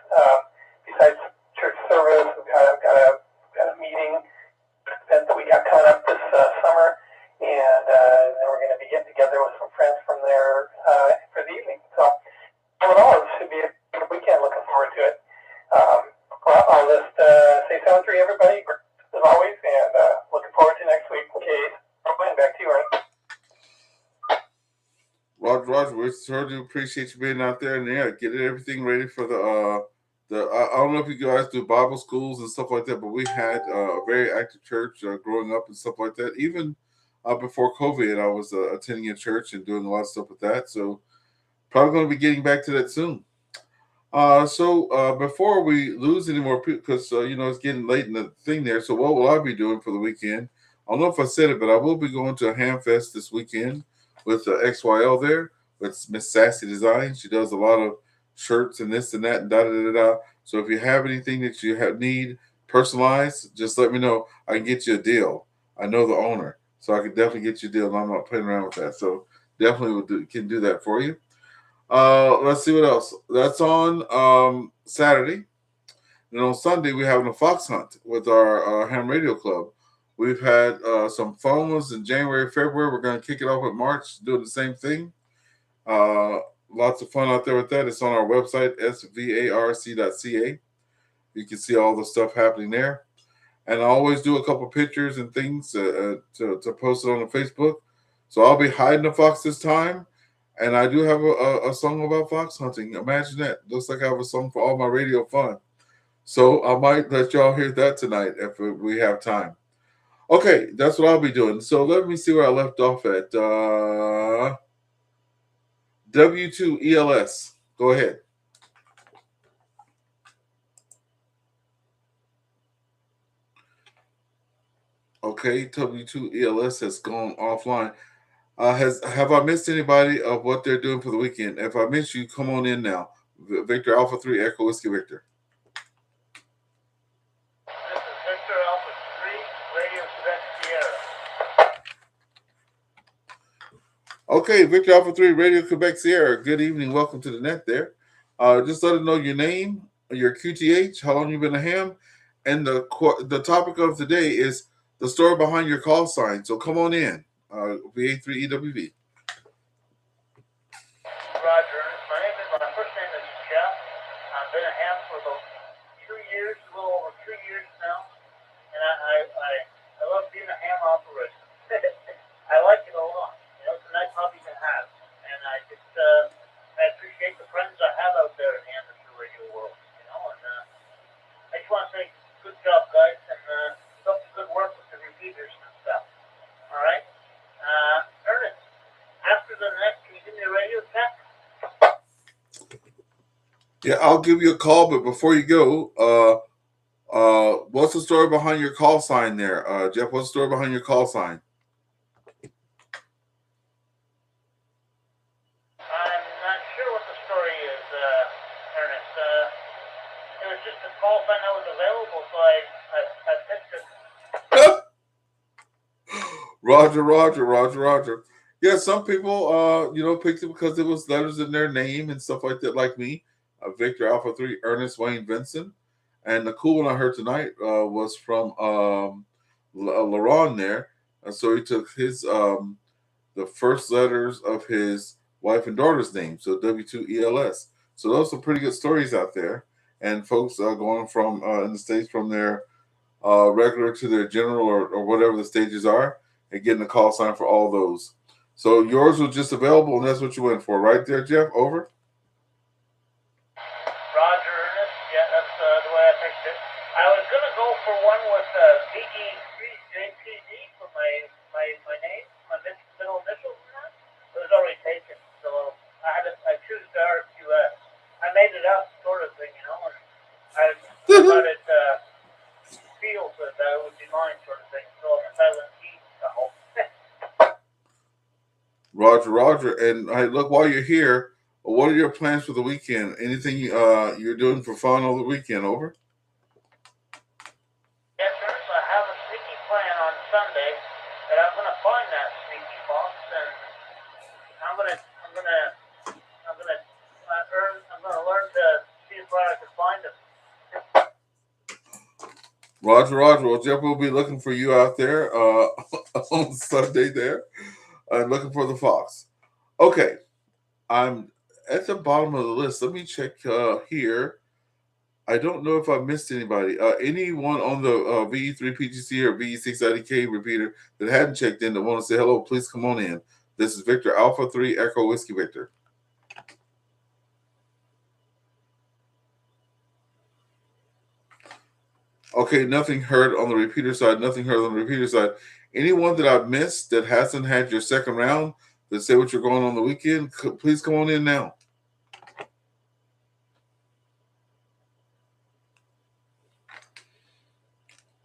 Besides church service, we've got a meeting event that we got coming up this summer. And then we're going to be getting together with some friends from there for the evening. So, all in all, it should be a good weekend. Looking forward to it. I'll just say 7-3, everybody, as always, and looking forward to next week. Okay, back to you, Ernie. Roger, we certainly appreciate you being out there and getting everything ready for the I don't know if you guys do Bible schools and stuff like that, but we had a very active church growing up and stuff like that. Even before COVID, I was attending a church and doing a lot of stuff with that. So Probably going to be getting back to that soon. So before we lose any more people, because it's getting late in the thing there. So what will I be doing for the weekend? I don't know if I said it, but I will be going to a ham fest this weekend with XYL there with Miss Sassy Design. She does a lot of shirts and this and that and da da da da. So if you have anything that you need personalized, just let me know. I can get you a deal. I know the owner, so I can definitely get you a deal. And I'm not playing around with that. So definitely can do that for you. Let's see what else. That's on Saturday. And on Sunday, we're having a fox hunt with our ham radio club. We've had some fun ones in January, February. We're going to kick it off in March, doing the same thing. Lots of fun out there with that. It's on our website, svarc.ca. You can see all the stuff happening there. And I always do a couple pictures and things to post it on the Facebook. So I'll be hiding the fox this time. And I do have a song about fox hunting. Imagine that. Looks like I have a song for all my radio fun. So I might let y'all hear that tonight if we have time. Okay, that's what I'll be doing. So let me see where I left off at. W2ELS. Go ahead. Okay, W2ELS has gone offline. Have I missed anybody of what they're doing for the weekend? If I missed you, come on in now. Victor Alpha 3 Echo Whiskey Victor. This is Victor Alpha 3, Radio Quebec Sierra. Okay, Victor Alpha 3 Radio Quebec Sierra. Good evening. Welcome to the net there. Just let us know your name, your QTH, how long you've been a ham, and the topic of the day is the story behind your call sign. So come on in. VA3EWV. Roger. My first name is Jeff. I've been a ham for about 2 years, a little over 2 years now, and I love being a ham operator. I like it a lot. It's a nice hobby to have, and I appreciate the friends I have out there in the amateur radio world. And I just want to say good job, guys, and keep up the good work with the repeaters and stuff. All right. Ernest, after the next, can you give me a radio check? Yeah, I'll give you a call, but before you go, what's the story behind your call sign there, Jeff? What's the story behind your call sign? I'm not sure what the story is, Ernest. It was just a call sign that was available, so I picked it. Roger. Yeah, some people, picked it because it was letters in their name and stuff like that, like me. Victor Alpha 3, Ernest Wayne Vincent. And the cool one I heard tonight was from Laron there. And so he took his the first letters of his wife and daughter's name, so W2ELS. So those are pretty good stories out there. And folks going from in the States from their regular to their general or whatever the stages are, and getting a call sign for all those. So yours was just available, and that's what you went for, right there, Jeff? Over. Roger, Ernest. Yeah, that's the way I picked it. I was gonna go for one with VA3JPD for my name, my middle initials, and that. It was already taken, so I choose the RQS. I made it up, sort of thing, and I thought it feels that it would be mine, sort of thing. So I'm a silent T. Roger. And hey, look, while you're here, what are your plans for the weekend? Anything you're doing for fun over the weekend? Over. Yes, sir. So I have a sneaky plan on Sunday that I'm going to find that sneaky fox, and I'm going to learn to see if I can find him. Roger. Well, Jeff will be looking for you out there on Sunday there. I'm looking for the fox. Okay. I'm at the bottom of the list. Let me check here. I don't know if I missed anybody. Anyone on the VE3PGC or VE6IDK repeater that hadn't checked in that want to say hello, please come on in. This is Victor Alpha 3 Echo Whiskey Victor. Okay, nothing heard on the repeater side. Anyone that I've missed that hasn't had your second round that say what you're going on the weekend, please come on in now.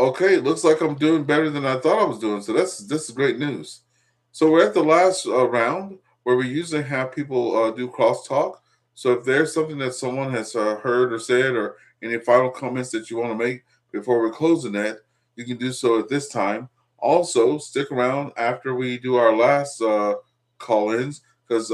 Okay, looks like I'm doing better than I thought I was doing. So this is great news. So we're at the last round where we usually have people do crosstalk. So if there's something that someone has heard or said, or any final comments that you want to make before we close the net, you can do so at this time. Also, stick around after we do our last call-ins, because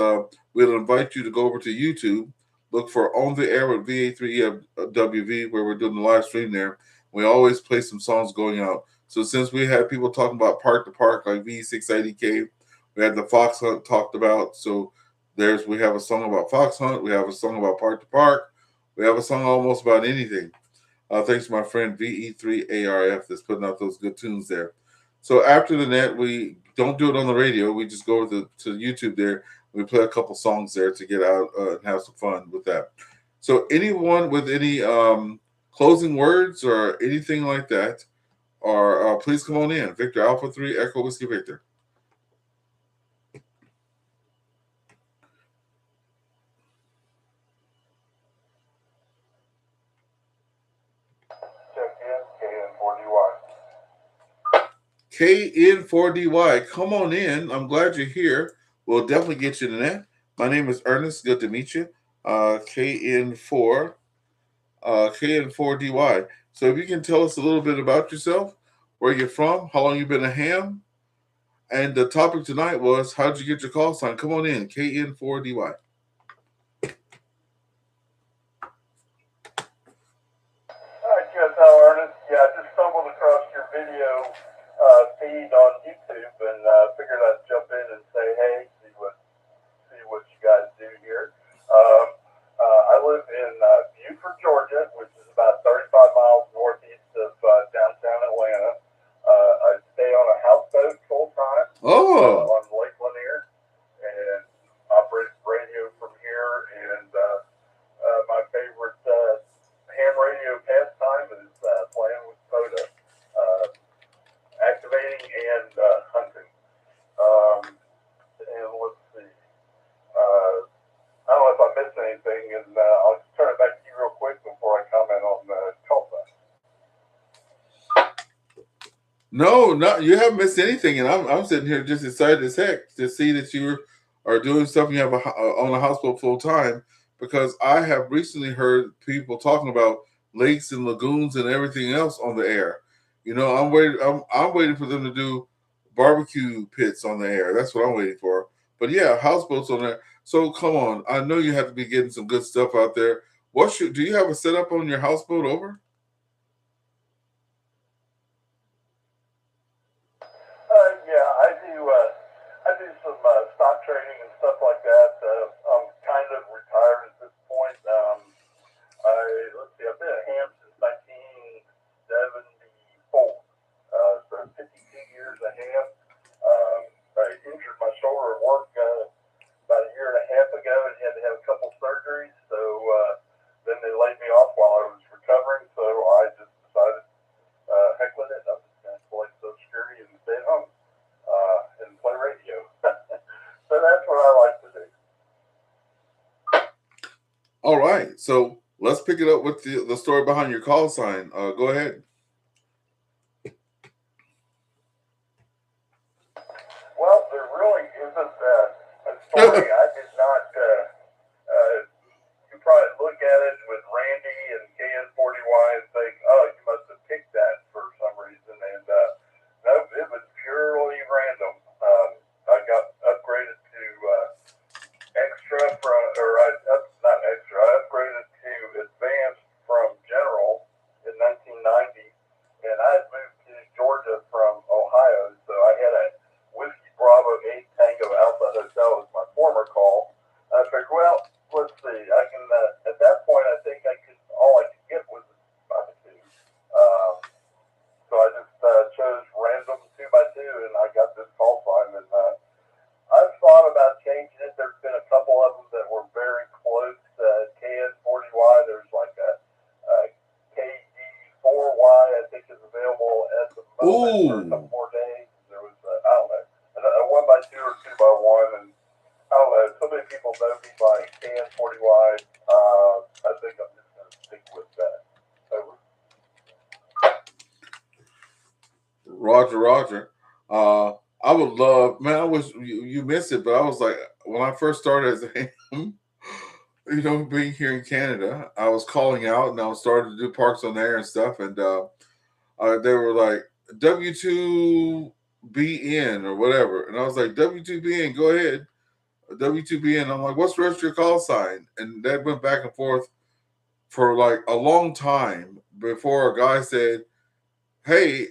we'll invite you to go over to YouTube, look for On the Air with VA3EWV, where we're doing the live stream there. We always play some songs going out. So since we had people talking about Park to Park like V680K, we had the Fox Hunt talked about. So we have a song about Fox Hunt, we have a song about Park to Park, we have a song almost about anything. Thanks to my friend VE3ARF that's putting out those good tunes there. So after the net, we don't do it on the radio. We just go over to YouTube there. We play a couple songs there to get out and have some fun with that. So anyone with any closing words or anything like that, or please come on in. Victor Alpha 3 Echo Whiskey Victor. KN4DY, come on in. I'm glad you're here. We'll definitely get you to that. My name is Ernest. Good to meet you. KN4DY. So if you can tell us a little bit about yourself, where you're from, how long you've been a ham, and the topic tonight was how did you get your call sign? Come on in, KN4DY. Hi, Joe Ernest. Yeah, I just stumbled across your video feed on YouTube and figured I'd jump in and say, hey, see what you guys do here. I live in Beaufort, Georgia, which is about 35 miles northeast of downtown Atlanta. I stay on a houseboat full time on Lake Lanier and operate radio from here. And my favorite ham radio pastime is playing with POTA, activating and hunting. And let's see. I don't know if I missed anything, and I'll just turn it back to you real quick before I comment on the call sign. No, you haven't missed anything, and I'm sitting here just excited as heck to see that you are doing stuff. You have on a houseboat full time, because I have recently heard people talking about lakes and lagoons and everything else on the air. You know, I'm waiting for them to do barbecue pits on the air. That's what I'm waiting for. But yeah, houseboats on there. So come on, I know you have to be getting some good stuff out there. Do you have a setup on your houseboat over? Yeah, I do some stock trading and stuff like that. I'm kind of retired at this point. Let's see, I've been a ham since 1974. So 52 years a ham. I injured my shoulder at work about a year and a half ago and had to have a couple surgeries. So then they laid me off while I was recovering. So I just decided, heck with it. I'm just going to collect Social Security and stay at home and play radio. So that's what I like to do. All right. So let's pick it up with the story behind your call sign. Go ahead. Well, there really isn't a story. I did not. You probably look at it with Randy and KN40Y and think, oh, you must have picked that for some reason. And no, it was purely random. I got upgraded to extra not extra. I upgraded to advanced from general in 1990, and I had moved to Georgia from Ohio, so I had a Whiskey Bravo 8 Tango Alpha Hotel was my former call. I figured, well, let's see. I can. At that point, I think all I could get was a 2x2. So I just chose random 2x2, and I got this call sign. And I've thought about changing it. There's been a couple of them that were very close. KN40Y. There's like a KD4Y. I think is available at the moment for a couple more days. There was I don't know. A 1x2 or 2x1, and I don't know. So many people know me by KN40Y. I think I'm just going to stick with that. Over. Roger, Roger. I would love, man. I wish you missed it, but I was like, when I first started as a ham, being here in Canada, I was calling out and I was starting to do parks on air and stuff, and they were like W2BN or whatever, and I was like W2BN, go ahead, W2BN. I'm like, what's the rest of your call sign? And that went back and forth for like a long time before a guy said, hey,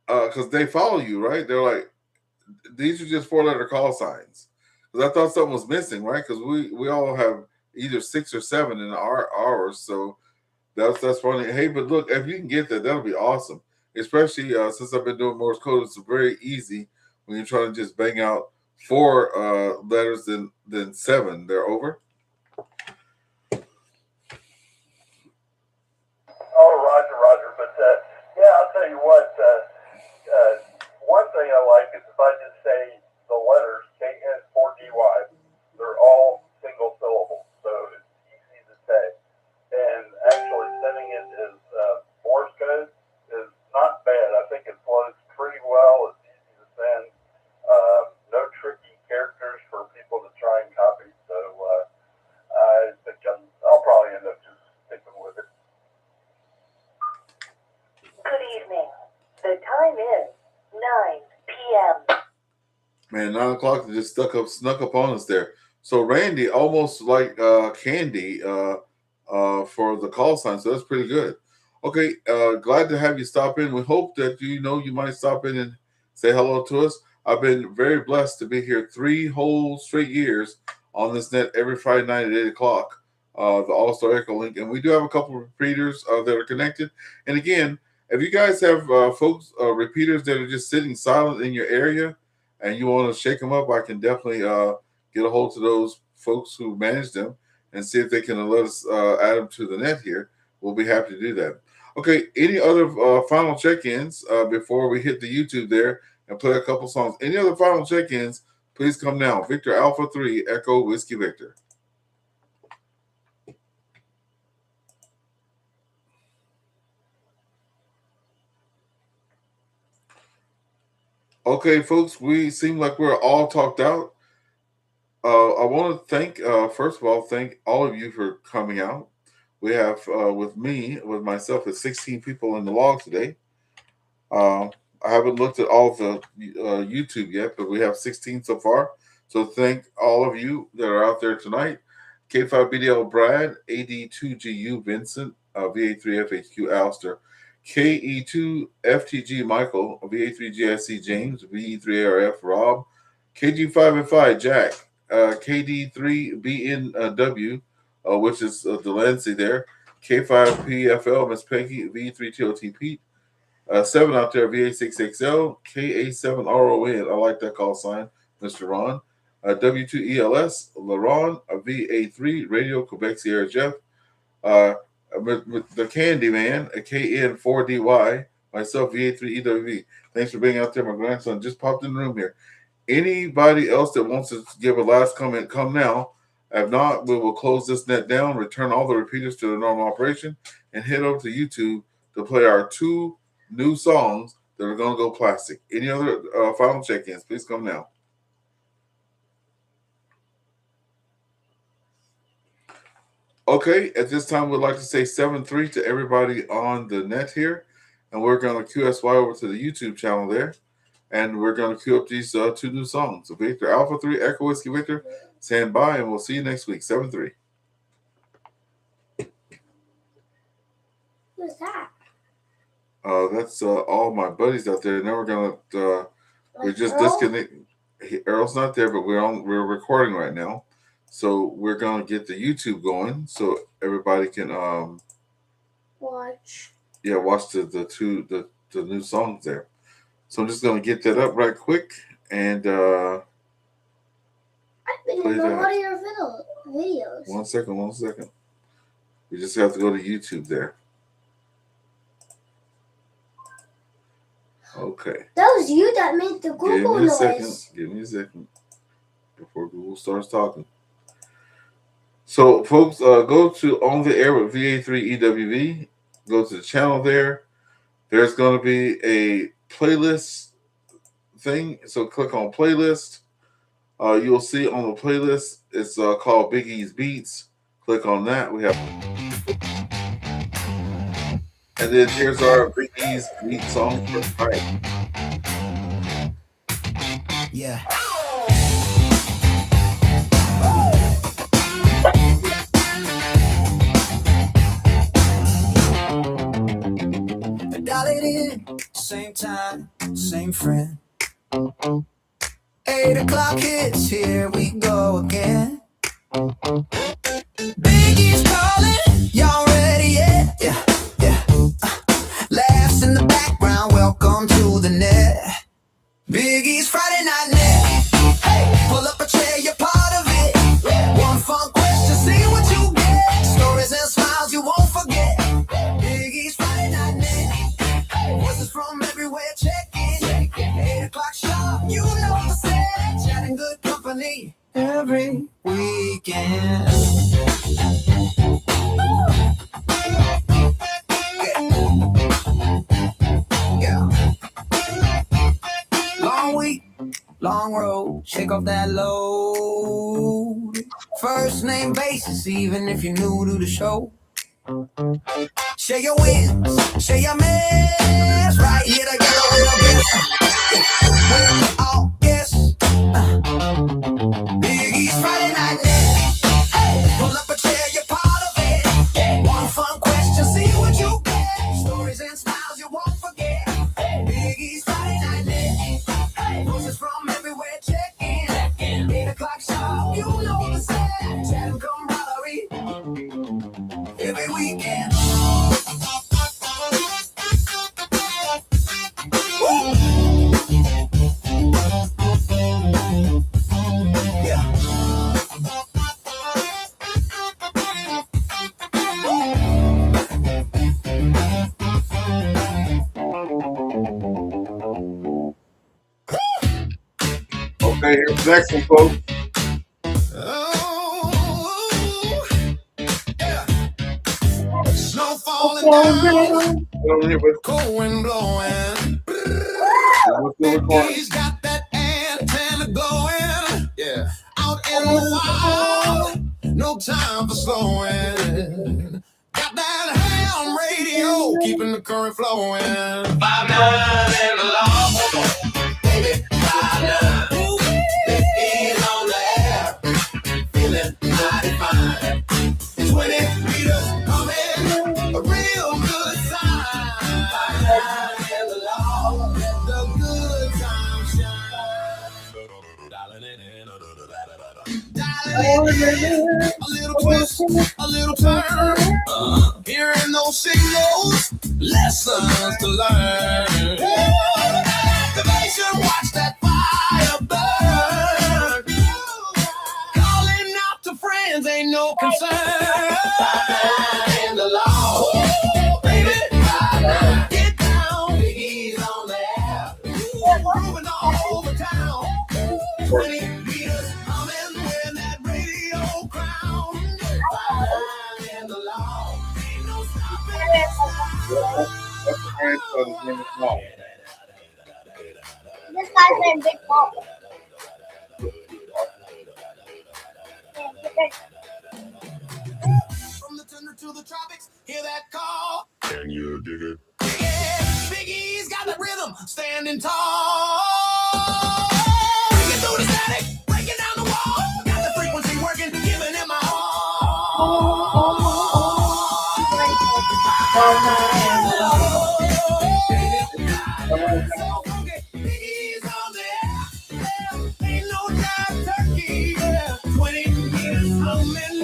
because they follow you, right? They're like, these are just 4-letter call signs. Because I thought something was missing, right? Because we all have either 6 or 7 in ours. So that's funny. Hey, but look, if you can get that, that'll be awesome. Especially since I've been doing Morse code, it's very easy when you're trying to just bang out 4 letters than 7. They're over. Oh, Roger. But yeah, I'll tell you what. One thing I like is if I just say the letters KN4DY, they're all single syllable, so it's easy to say. And actually sending it as Morse code is not bad. I think it flows pretty well. It's easy to send. No tricky characters for people to try and copy. So I think I'll probably end up just sticking with it. Good evening. The time is 9 p.m. Man, 9 o'clock just snuck up on us there. So Randy, almost like Candy for the call sign. So that's pretty good. Okay, glad to have you stop in. We hope that you might stop in and say hello to us. I've been very blessed to be here 3 whole straight years on this net every Friday night at 8 o'clock, the AllStar EchoLink. And we do have a couple of repeaters that are connected. And again, if you guys have folks, repeaters that are just sitting silent in your area and you want to shake them up, I can definitely get a hold of those folks who manage them and see if they can let us add them to the net here. We'll be happy to do that. Okay, any other final check-ins before we hit the YouTube there and play a couple songs? Any other final check-ins, please come now. Victor Alpha 3, Echo Whiskey Victor. Okay, folks, we seem like we're all talked out. I want to thank, first of all, thank all of you for coming out. We have, with myself, 16 people in the log today. I haven't looked at all of the YouTube yet, but we have 16 so far. So thank all of you that are out there tonight. K5BDL Brad, AD2GU Vincent, VA3FHQ Alistair, KE2FTG Michael, VA3GSC James, VE3ARF Rob, KG5FI Jack, KD3BNW, which is Delancey there, K5PFL Miss Peggy, V3TOT Pete, 7 out there, VA6XL, KA7RON, I like that call sign, Mr. Ron, W2ELS, LaRon, VA3, Radio, Quebec Sierra Jeff, with the Candy Man, a KN4DY, myself, VA3EWV. Thanks for being out there. My grandson just popped in the room here. Anybody else that wants to give a last comment, come now. If not, we will close this net down, return all the repeaters to the normal operation, and head over to YouTube to play our 2 new songs that are going to go plastic. Any other final check-ins, please come now. Okay, at this time, we'd like to say 7-3 to everybody on the net here, and we're going to QSY over to the YouTube channel there, and we're going to queue up these 2 new songs. So Victor Alpha 3, Echo Whiskey Victor, stand by, and we'll see you next week, 7-3. Who's that? That's all my buddies out there. Now we're going to, we just disconnect. Earl's not there, but we're recording right now. So we're going to get the YouTube going so everybody can watch. Yeah, watch the new songs there. So I'm just going to get that up right quick and I've been in a lot of your videos. One second. We just have to go to YouTube there. Okay. That was you that made the Google noise. Give me a second before Google starts talking. So, folks, go to On the Air with VA3EWV. Go to the channel there. There's going to be a playlist thing. So click on playlist. You'll see on the playlist, it's called Big E's Beats. Click on that. We have, and then here's our Big E's Beat song for tonight. Yeah. Dial it in, same time, same friend. 8 o'clock hits, here we go again. Biggie's calling, y'all ready yet? Yeah, yeah. Laughs in the background, welcome to the net. Biggie's Friday Night Net. Hey, pull up a chair, you're part of it. One fun question, see what you get. Stories and smiles you won't forget. Biggie's Friday Night Net. Voices from everywhere, check in. 8 o'clock sharp, you know the set. Chatting good company every weekend. Yeah. Long week, long road, shake off that load. First name basis, even if you're new to the show. Share your wins, share your mess. Right here together we'll guess. We're all guess. Biggie's Friday Night Net. Hey, pull up a chair, you're part of it. One fun question, see what you get. Stories and smiles you won't forget. Biggie's Friday Night Net. Voices from everywhere, check in. 8 o'clock sharp, you know the set. Chat and camaraderie every weekend. Yeah. Okay, here's the next one, folks. Snow falling down, cold wind blowing. He's got that antenna going. Yeah, out in the wild, no time for slowing. Got that ham radio, keeping the current flowing. 5-9 and the law, baby, 5-9. He's on the air, feeling mighty fine. 20 meters coming, a real good sign. 5-9 and the law, let the good times shine. Dialing it in, a little twist, a little turn. Hearing those signals, lessons to learn. Activation, watch that fire burn. Calling out to friends, ain't no concern. 5-9 in the law, baby, 5-9. Get down, Biggie's on the air. Moving all over town. 20 meters humming when that radio crown. 5-9 in the law, ain't no stopping this now. This guy's named Big Pop. From the tundra to the tropics, hear that call. Can you dig it? Yeah, Biggie's got the rhythm, standing tall. Breaking through the static, breaking down the wall. Got the frequency working, giving it my all. Biggie's on there, ain't no dry turkey. 20 years humming,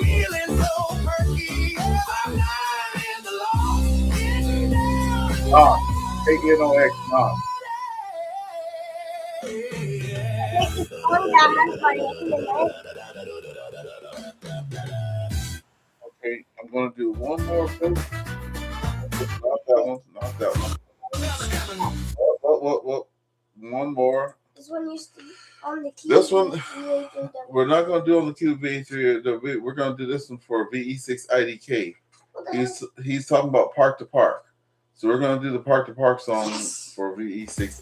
feeling so perky. 5-9 in the law, getting down. Take it on X, Okay, I'm going to do one more, folks. Not that one, not that one. What? One more. This one used to be on the key. This one, we're not going to do on the Q VA3. We're going to do this one for VE6 IDK. He's talking about park to park. So we're going to do the Park to Park song for VE6.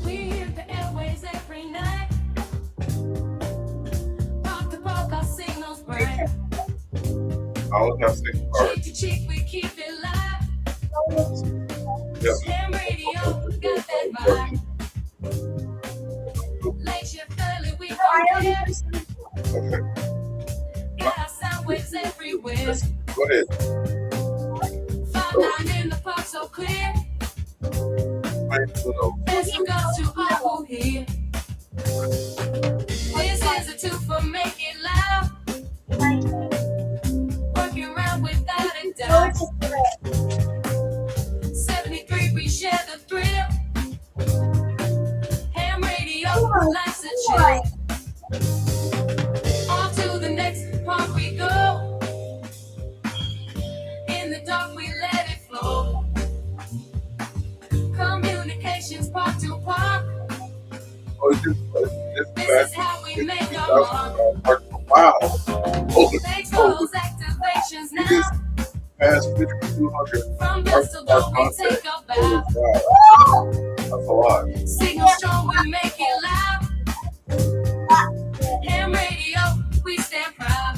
We hit the airwaves every night. Park to park, our signals bright. I always have 6 parts. Cheek to cheek, we keep it live. Ham radio, got that vibe. Late shift early, we don't care. Got our sound waves everywhere. Go ahead. 5-9 in the park, so clear. Best regards to all who hear. This is a two for make it loud. Working around without a doubt. 73, we share the thrill. Ham radio, life's a chill. On to the next park we go. In the dark, we let it flow. Communications park to park. This is how we make our mark. Wow. Thanks for those activations now. Past 5,200. From dusk till dawn, we take our bow. That's a lot. Signal strong, we make it loud. Ham radio, we stand proud.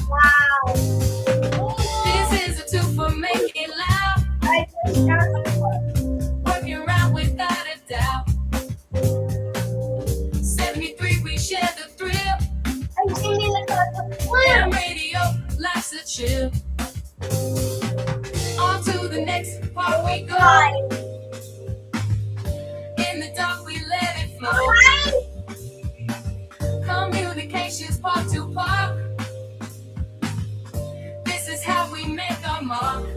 This is a two for make it loud. Working around without a doubt. 73, we share the thrill. Ham radio, life's a chill. On to the next part we go. In the dark, we let it flow. Communications part to park. This is how we make our mark.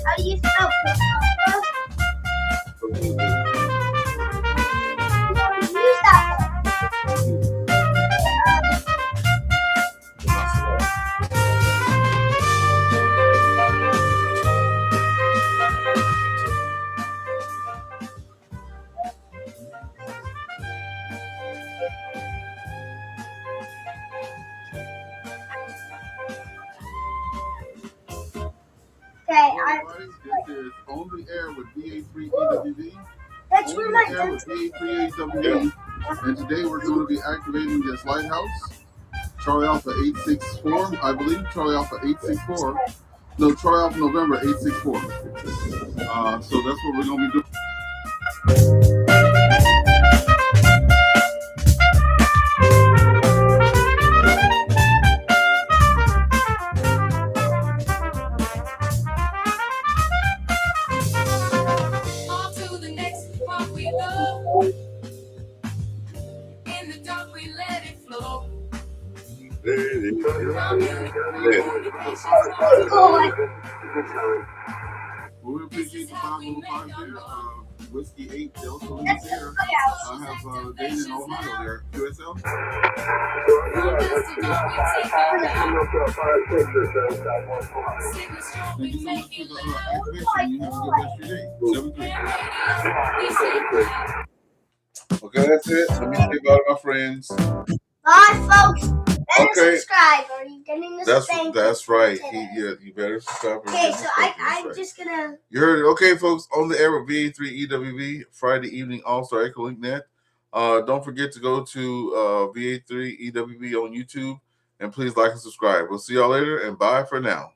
How do you spell use that This is On the Air with VA3EWV. That's On where the my Air with VA3EWV. And today we're going to be activating this lighthouse. Charlie Alpha 864, I believe. Charlie Alpha 864. No, Charlie Alpha November 864. So that's what we're going to be doing. On to the next part we go. In the dark, we let it flow. We appreciate the 505 there. Whiskey 8 Delta Link there. I have Dane in Ohio there. QSL. Thank you so much for the activation. You have a good rest of your day. 7-3. Okay, that's it. Let me say bye to my friends. Bye, folks. Better Okay. subscribe, or you're getting the spank. That's right. today. You better subscribe. Okay, so I'm just gonna. You heard it. Okay, folks, on the air with VA3EWV, Friday evening AllStar EchoLink Net. Don't forget to go to VA3EWV on YouTube, and please like and subscribe. We'll see y'all later, and bye for now.